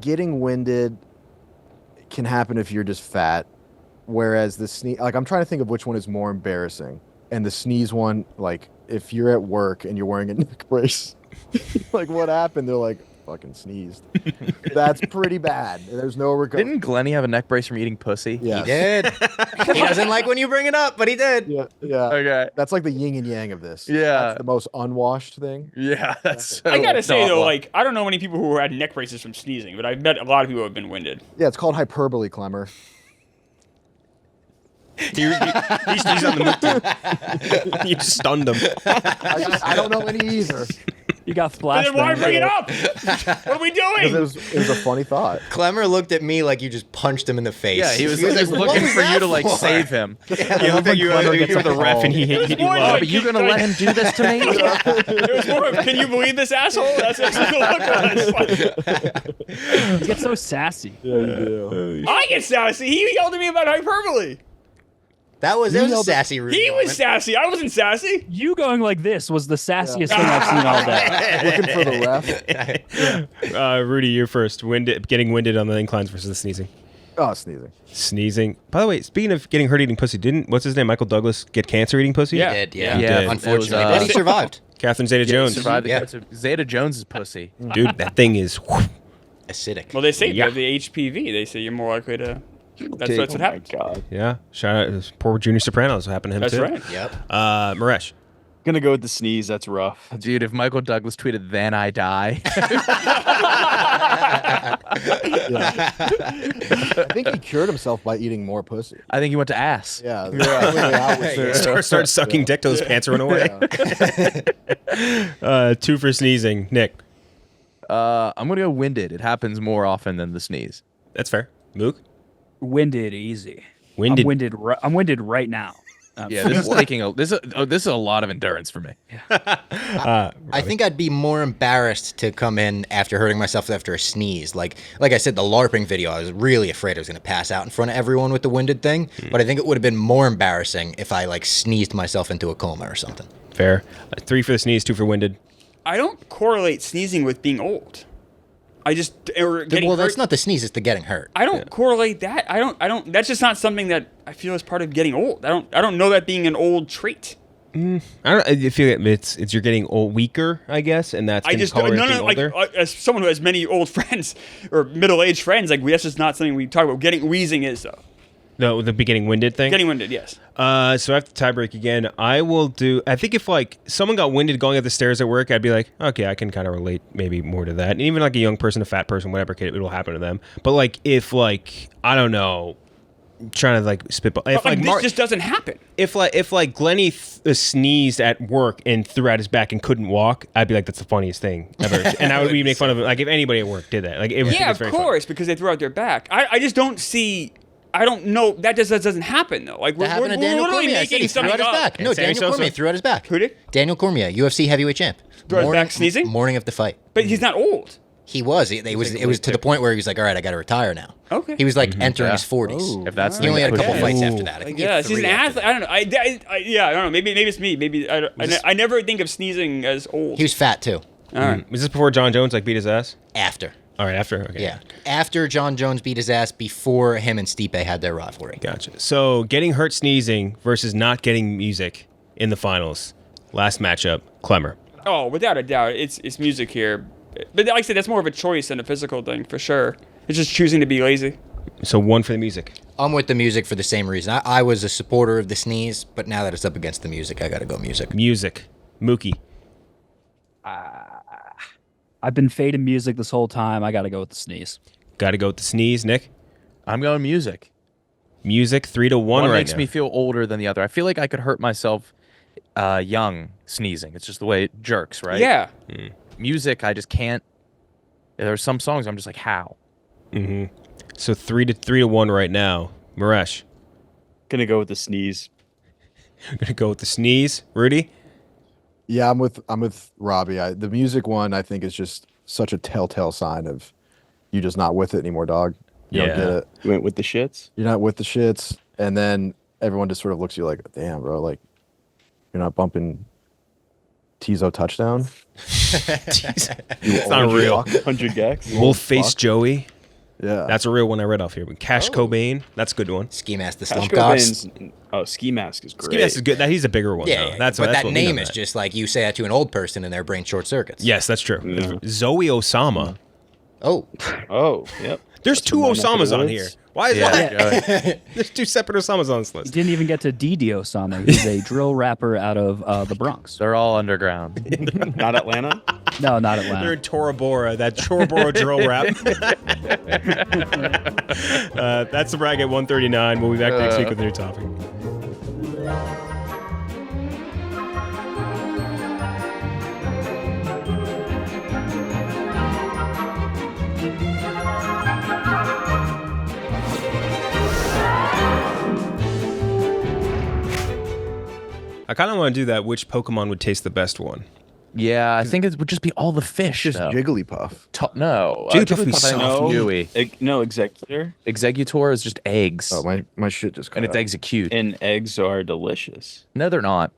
S5: getting winded can happen if you're just fat, whereas the sneeze, like I'm trying to think of which one is more embarrassing. And the sneeze one, like if you're at work and you're wearing a neck brace, like what happened? They're like, fucking sneezed. That's pretty bad. There's no recovery.
S2: Didn't Glenny have a neck brace from eating pussy?
S5: Yeah.
S8: He did. He doesn't like when you bring it up, but he did.
S5: Yeah. Yeah.
S2: Okay.
S5: That's like the yin and yang of this.
S2: Yeah.
S5: That's the most unwashed thing.
S2: Yeah, that's. So
S3: I gotta say
S2: not
S3: though,
S2: one.
S3: like I don't know many people who had neck braces from sneezing, but I've met a lot of people who have been winded.
S5: Yeah, it's called hyperbole, Klemmer.
S1: He sneezed on the Mook team. You just stunned him.
S5: I don't know any either.
S4: You got
S3: But then why
S4: flashbang.
S3: bring it up? What are we doing?
S5: It was a funny thought.
S8: Clemmer looked at me like you just punched him in the face.
S2: Yeah, he was
S8: like,
S2: just
S8: "What
S2: looking
S8: was
S2: for you
S8: that
S2: to like
S8: for?"
S2: save him.
S1: You looked like you were the ref and he hit you
S3: more
S1: low.
S3: like-
S2: But you gonna let him do this to me?
S3: It was more of, can you believe this asshole? That's what the look was.
S4: You get so sassy.
S5: Yeah, you do.
S3: I get sassy. He yelled at me about hyperbole.
S8: That was
S5: You
S8: a
S5: yelled at-
S8: sassy Rudy
S3: He was
S8: moment.
S3: sassy. I wasn't sassy.
S4: You going like this was the sassiest thing I've seen all day.
S5: Looking for the ref.
S1: Rudy, you're first. Getting winded on the inclines versus the sneezing.
S5: Oh, sneezing.
S1: Sneezing. By the way, speaking of getting hurt eating pussy, didn't what's his name? Michael Douglas get cancer eating pussy?
S3: Yeah.
S8: He did, yeah.
S1: He did.
S8: Unfortunately,
S2: It was,
S8: but he survived.
S1: Catherine Zeta-Jones.
S2: Survived the
S8: Yeah.
S2: cancer. Zeta Jones's pussy.
S1: Dude, that thing is.
S8: Acidic.
S3: Well, they say
S1: Yeah.
S3: you have the HPV. They say you're more likely to. That's what
S6: Oh my
S3: happens.
S6: God.
S1: Yeah. Shout out to poor Junior Sopranos. What happened to him
S3: That's
S1: too.
S3: right.
S8: Yep.
S1: Miresh.
S6: Gonna go with the sneeze. That's rough.
S2: Dude, if Michael Douglas tweeted "Then I die,"
S5: I think he cured himself by eating more pussy.
S2: I think he went to ass.
S5: Yeah. The only way out was
S1: Start sucking dick till his pants run away. 2 for sneezing. Nick.
S2: I'm gonna go winded. It happens more often than the sneeze.
S1: That's fair. Mook.
S4: Winded easy.
S1: Winded.
S4: I'm winded right now.
S2: Yeah, this is taking a this is a lot of endurance for me.
S8: I think I'd be more embarrassed to come in after hurting myself after a sneeze. Like I said, the LARPing video, I was really afraid I was going to pass out in front of everyone with the winded thing. But I think it would have been more embarrassing if I like sneezed myself into a coma or something.
S1: Fair. 3 for the sneeze. 2 for winded.
S3: I don't correlate sneezing with being old. I just or getting
S8: Well,
S3: hurt.
S8: that's not the sneeze; it's the getting hurt.
S3: I don't correlate that. I don't. That's just not something that I feel is part of getting old. I don't know that being an old trait.
S1: I don't. I feel like it's you're getting weaker, I guess, and that's
S3: I just
S1: color
S3: no,
S1: being
S3: no, like
S1: older.
S3: as someone who has many old friends or middle-aged friends, like that's just not something we talk about. Getting wheezing is though.
S1: No, the beginning winded thing.
S3: Getting winded, yes.
S1: So I have to tie break again. I will do. I think if like someone got winded going up the stairs at work, I'd be like, okay, I can kind of relate maybe more to that. And even like a young person, a fat person, whatever, it'll happen to them. But like if like I don't know, trying to like spitball. If
S3: Like,
S1: like
S3: this just doesn't happen.
S1: if Glenny sneezed at work and threw out his back and couldn't walk, I'd be like, that's the funniest thing ever. And I would make fun of him. Like if anybody at work did that, like it was.
S3: Yeah,
S1: it's
S3: of
S1: very
S3: course, because they threw out their back. I just don't see. I don't know. That doesn't happen though. Like
S8: That happened to Daniel
S3: literally
S8: Cormier. I said
S3: making
S8: he threw out
S3: something
S8: his
S3: up.
S8: back. No,
S1: And Sammy
S8: Daniel
S1: Sosa?
S8: Cormier threw out his back.
S3: Who did?
S8: Daniel Cormier, UFC heavyweight champ.
S3: Threw out his back sneezing?
S8: Morning of the fight.
S3: But he's not old.
S8: He was. It was to the point where he was like, all right, I got to retire now.
S3: Okay.
S8: He was like entering
S2: Yeah.
S8: his 40s.
S2: If that's
S8: He only had a couple
S3: Yeah.
S8: fights after that. I think he had
S3: Yes, he's an
S8: 3 after
S3: athlete.
S8: that.
S3: I don't know. I don't know. Maybe it's me. Maybe I never think of sneezing as old.
S8: He was fat too.
S3: All right.
S1: Was this before John Jones like beat his ass?
S8: After.
S1: All right, after. Okay.
S8: Yeah. After John Jones beat his ass, before him and Stipe had their rivalry.
S1: Gotcha. So getting hurt sneezing versus not getting music in the finals. Last matchup, Klemmer.
S3: Oh, without a doubt, it's music here. But like I said, that's more of a choice than a physical thing for sure. It's just choosing to be lazy.
S1: So one for the music.
S8: I'm with the music for the same reason. I was a supporter of the sneeze, but now that it's up against the music, I got to go music.
S1: Music. Mookie.
S4: I've been fading music this whole time. I got to go with the sneeze.
S1: Got to go with the sneeze. Nick.
S2: I'm going music.
S1: Music 3-1
S2: One
S1: right
S2: makes
S1: now.
S2: me feel older than the other. I feel like I could hurt myself young sneezing. It's just the way it jerks, right?
S3: Yeah.
S2: Music, I just can't. There's some songs I'm just like, how?
S1: So 3-1 right now. Miresh.
S6: Gonna go with the sneeze.
S1: Gonna go with the sneeze. Rudy.
S5: Yeah, I'm with Robbie. The music one I think is just such a telltale sign of you just not with it anymore, dog. You don't get it.
S6: You went with the shits.
S5: You're not with the shits, and then everyone just sort of looks at you like, damn, bro, like you're not bumping Tizo touchdown.
S1: It's not real.
S6: 100 gex.
S1: Wolf face Joey.
S5: Yeah,
S1: That's a real one I read off here. Cash Cobain. That's a good one.
S8: Ski Mask the
S6: Cash
S8: Slumpcocks.
S6: Cobain's- Oh, Ski Mask is great.
S1: Ski Mask is good. He's a bigger one.
S8: Yeah,
S1: though.
S8: yeah,
S1: That's
S8: but
S1: that's
S8: that
S1: what we
S8: name
S1: know
S8: is
S1: that.
S8: just like you say that to an old person and their brain short circuits.
S1: Yes, that's true.
S6: Yeah.
S1: Zoe Osama.
S8: Oh,
S6: Oh, yep.
S1: There's
S6: That's
S1: two
S6: from my neck of the
S1: Osamas on
S6: woods.
S1: here. Why is that? There's two separate Osamas on this
S4: You
S1: list.
S4: didn't even get to Didi Osama. He's a drill rapper out of the Bronx.
S2: They're all underground.
S6: Not Atlanta.
S4: No, not
S1: They're
S4: Atlanta.
S1: in Tora Bora, that Tora Bora drill rap. That's the brag at 139. We'll be back next week with a new topic. I kind of want to do that. Which Pokemon would taste the best one?
S2: Yeah, I think it would just be all the fish.
S5: just
S2: though.
S5: Jigglypuff.
S2: No.
S1: Jigglypuff would be
S2: I think
S1: soft.
S2: is gooey.
S6: No, Executor.
S2: Executor is just eggs.
S5: Oh, my shit just cut
S2: and it's
S5: out.
S2: execute.
S6: And eggs are delicious.
S2: No, they're not.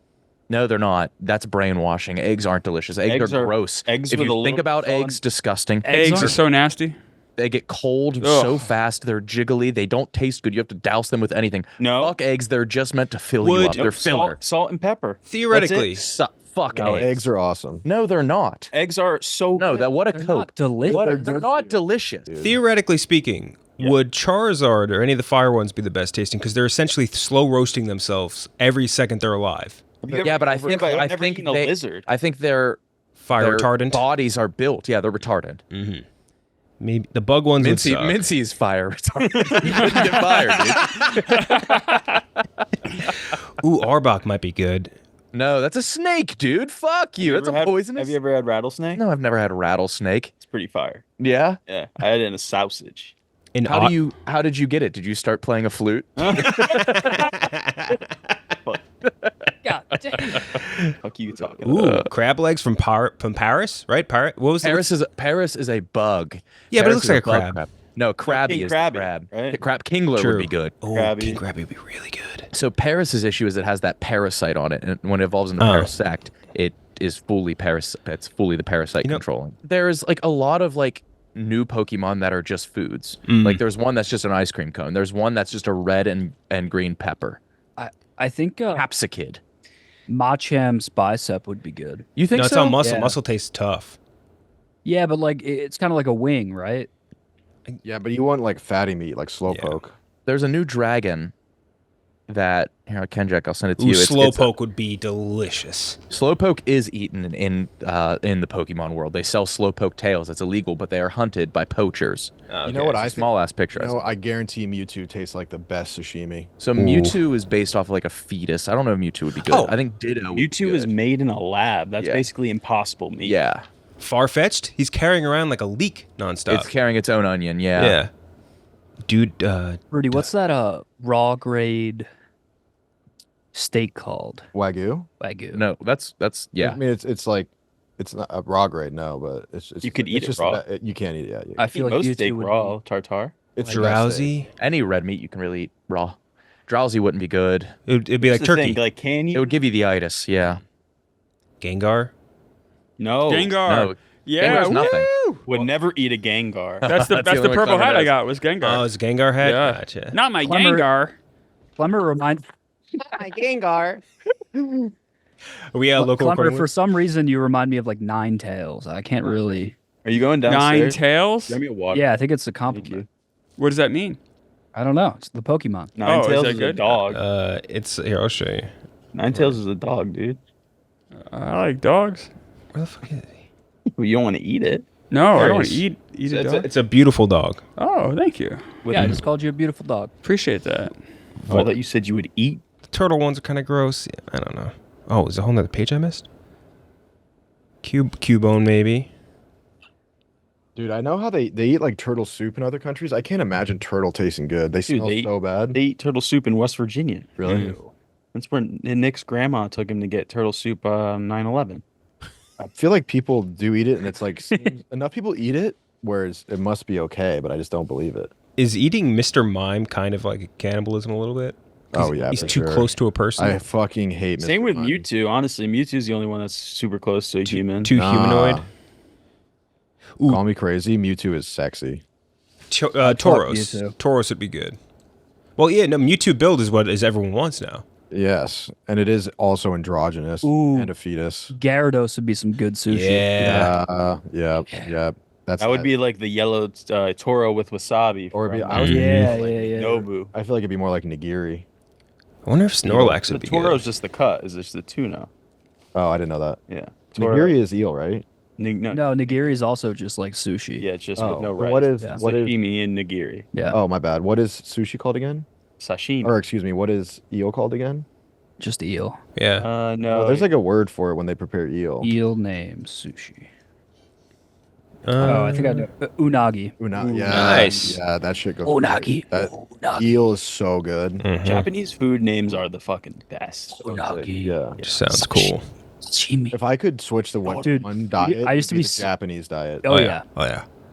S2: No, they're not. That's brainwashing. Eggs aren't delicious. Eggs are gross.
S6: eggs
S2: if
S6: with a
S2: you think
S6: little
S2: about
S6: fun.
S2: eggs, disgusting.
S3: Eggs are so nasty.
S2: They get cold
S3: Ugh.
S2: so fast. They're jiggly. They don't taste good. You have to douse them with anything.
S6: No.
S2: Fuck eggs. They're just meant to fill you
S1: Would-
S2: up. They're filler.
S6: Salt and pepper.
S1: Theoretically,
S2: Fuck
S5: No,
S2: eggs.
S5: eggs are awesome.
S2: No, they're not.
S6: Eggs are so
S2: No, that what a
S4: They're
S2: coke.
S4: not delicious.
S2: They're not delicious.
S1: theoretically speaking, would Charizard or any of the fire ones be the best tasting? Because they're essentially slow roasting themselves every second they're alive.
S2: Yeah, but I think
S6: I've
S2: I
S6: never
S2: think
S6: eaten a
S2: they,
S6: lizard.
S2: I think their
S1: Fire retardant.
S2: bodies are built. Yeah, they're retarded.
S1: Maybe the bug ones would suck.
S2: Mincy's fire retarded. You couldn't get fired, dude.
S1: Ooh, Arbok might be good.
S2: No, that's a snake, dude. Fuck you. That's a poisonous.
S6: Have you ever had rattlesnake?
S2: No, I've never had a rattlesnake.
S6: It's pretty fire.
S2: Yeah.
S6: Yeah, I had it in a sausage.
S1: And
S2: How did you get it? Did you start playing a flute?
S3: God damn.
S6: Fuck you talking about?
S1: Ooh, crab legs from Paris, right? What was
S2: Paris is a bug.
S1: Yeah, but it
S2: Paris
S1: looks
S2: is a
S1: like a
S2: bug
S1: crab.
S2: No, crabby
S6: King
S2: is
S6: Krabby,
S2: the crab.
S6: right?
S2: The crab Kingler
S1: True.
S2: would be good.
S1: Oh,
S6: Krabby.
S1: King Krabby would be really good.
S2: So Paris's issue is it has that parasite on it, and when it evolves into parasect, it is fully It's fully the parasite controlling. There's like a lot of like new Pokemon that are just foods. Like there's one that's just an ice cream cone. There's one that's just a red and green pepper.
S4: I think
S2: Capsicid.
S4: Macham's bicep would be good.
S2: You think
S1: No, it's
S2: so?
S1: on muscle.
S4: Yeah.
S1: Muscle tastes tough.
S4: Yeah, but like it's kind of like a wing, right?
S5: Yeah, but you want like fatty meat, like slow
S1: Yeah.
S5: poke.
S2: There's a new dragon that here, Kenjac, I'll send it to
S1: Ooh,
S2: you.
S1: slowpoke would be delicious.
S2: Slowpoke is eaten in the Pokemon world. They sell slowpoke tails. It's illegal, but they are hunted by poachers.
S5: You know what I think?
S2: Small ass picture.
S5: You know, I guarantee Mewtwo tastes like the best sashimi.
S2: So Mewtwo is based off of like a fetus. I don't know if Mewtwo would be good.
S1: Oh.
S2: I think Ditto. would be
S6: Mewtwo is
S2: good.
S6: made in a lab. That's
S2: Yeah.
S6: basically impossible meat.
S2: Yeah,
S1: Far-fetched. He's carrying around like a leak nonstop.
S2: it's carrying its own onion. Yeah.
S1: yeah. Dude,
S4: Rudy, what's that raw grade steak called?
S5: Wagyu?
S4: Wagyu.
S2: No, that's
S5: I
S2: yeah.
S5: mean, it's like it's not a raw grade, no, but it's
S6: You could eat
S5: it's
S6: it
S5: just
S6: raw.
S5: You can't eat it. Yeah,
S4: I feel like
S6: Most
S4: Mewtwo
S6: steak
S4: would
S6: raw,
S4: be-
S6: tartar.
S5: it's the best
S1: drowsy.
S2: Any red meat you can really eat raw. Drowsy wouldn't be good.
S1: It'd be like
S6: That's the
S1: turkey.
S6: thing, like, can you?
S2: It would give you the itis. Yeah.
S1: Gengar.
S6: No.
S3: Gengar.
S2: No.
S3: Yeah.
S2: Gengar's nothing.
S3: woo!
S6: Would never eat a Gengar.
S3: That's the
S2: That's
S3: that's
S2: the
S3: the
S2: only
S3: purple
S2: Klemmer
S3: hat I
S2: does.
S3: got was Gengar.
S1: Oh, it's Gengar head.
S3: Yeah.
S1: Gotcha.
S3: Not my
S4: Klemmer-
S3: Gengar.
S4: Clemmer remind
S1: Are we local
S4: Clemmer,
S1: recording
S4: for
S1: with?
S4: some reason you remind me of like Nine Tails. I can't really.
S6: Are you going
S3: Nine
S6: downstairs?
S3: Tails.
S6: Grab me a water.
S4: Yeah, I think it's a
S6: Thank
S4: compliment.
S6: you.
S3: What does that mean?
S4: I don't know. It's the Pokemon.
S3: Oh,
S6: Nine
S3: is
S6: Tails
S3: that
S6: is a
S3: good?
S6: dog.
S1: It's here. I'll show you.
S6: Nine Tails is a dog, dude.
S3: I like dogs.
S1: Where the fuck is he?
S6: Well, you don't want to eat it.
S3: No, I
S1: There
S3: don't
S1: it
S3: want to
S1: is.
S3: eat a
S1: It's
S3: dog.
S1: it's a beautiful dog.
S3: Oh, thank you.
S4: Yeah, I just called you a beautiful dog.
S3: Appreciate that.
S6: Oh, I thought you said you would eat.
S1: The turtle ones are kind of gross. Yeah, I don't know. Oh, is there a whole nother page I missed? Cubone maybe.
S5: Dude, I know how they eat like turtle soup in other countries. I can't imagine turtle tasting good. They smell
S6: they-
S5: so bad.
S6: They eat turtle soup in West Virginia.
S5: Really?
S6: That's where Nick's grandma took him to get turtle soup on 9/11.
S5: I feel like people do eat it, and it's like seems- enough people eat it, whereas it must be okay, but I just don't believe it.
S1: Is eating Mr. Mime kind of like cannibalism a little bit? 'Cause
S5: Oh yeah,
S1: he's
S5: for
S1: too
S5: sure.
S1: close to a person.
S5: I fucking hate.
S6: Same
S5: Mr.
S6: with
S5: Mime.
S6: Mewtwo. Honestly, Mewtwo's the only one that's super close to a human.
S1: Too
S5: Nah.
S1: humanoid. Ooh,
S5: Call me crazy. Mewtwo is sexy.
S4: fuck
S1: Tauros.
S4: Mewtwo.
S1: Tauros would be good. Well, yeah, no, Mewtwo build is what everyone wants now.
S5: Yes, and it is also androgynous
S4: Ooh.
S5: and a fetus.
S4: Gyarados would be some good sushi.
S1: Yeah.
S5: Yeah. That's
S6: That would be like the yellow Toro with wasabi.
S5: Or it'd be-
S6: from,
S5: I was
S4: Yeah,
S6: like,
S4: yeah, yeah.
S6: Nobu.
S5: I feel like it'd be more like nigiri.
S1: I wonder if Snorlax
S6: The
S1: would be
S6: Toro's
S1: good.
S6: just the cut. Is just the tuna.
S5: Oh, I didn't know that.
S6: Yeah. Toro-
S5: Nigiri is eel, right?
S6: No.
S4: No, nigiri is also just like sushi.
S6: Yeah, it's just
S5: Oh,
S6: with no
S5: but
S6: rice.
S5: what is
S4: Yeah.
S5: what is?
S6: Sashimi and nigiri.
S4: Yeah.
S5: Oh, my bad. What is sushi called again?
S6: Sashimi.
S5: Or excuse me, what is eel called again?
S4: Just eel.
S1: Yeah.
S6: No.
S5: Oh, there's like a word for it when they prepare eel.
S4: Eel name sushi. Oh, I think I know. Unagi.
S5: Yeah,
S1: Nice.
S5: Yeah, that shit goes.
S4: Unagi.
S5: That
S4: Unagi.
S5: eel is so good.
S1: Mhm.
S6: Japanese food names are the fucking best.
S4: Unagi.
S5: Yeah.
S1: Just sounds cool.
S4: Sashimi.
S5: If I could switch the one
S4: Dude,
S5: diet,
S4: I used
S5: it'd
S4: to
S5: be
S4: be
S5: the Japanese diet.
S4: Oh, yeah.
S1: Oh yeah.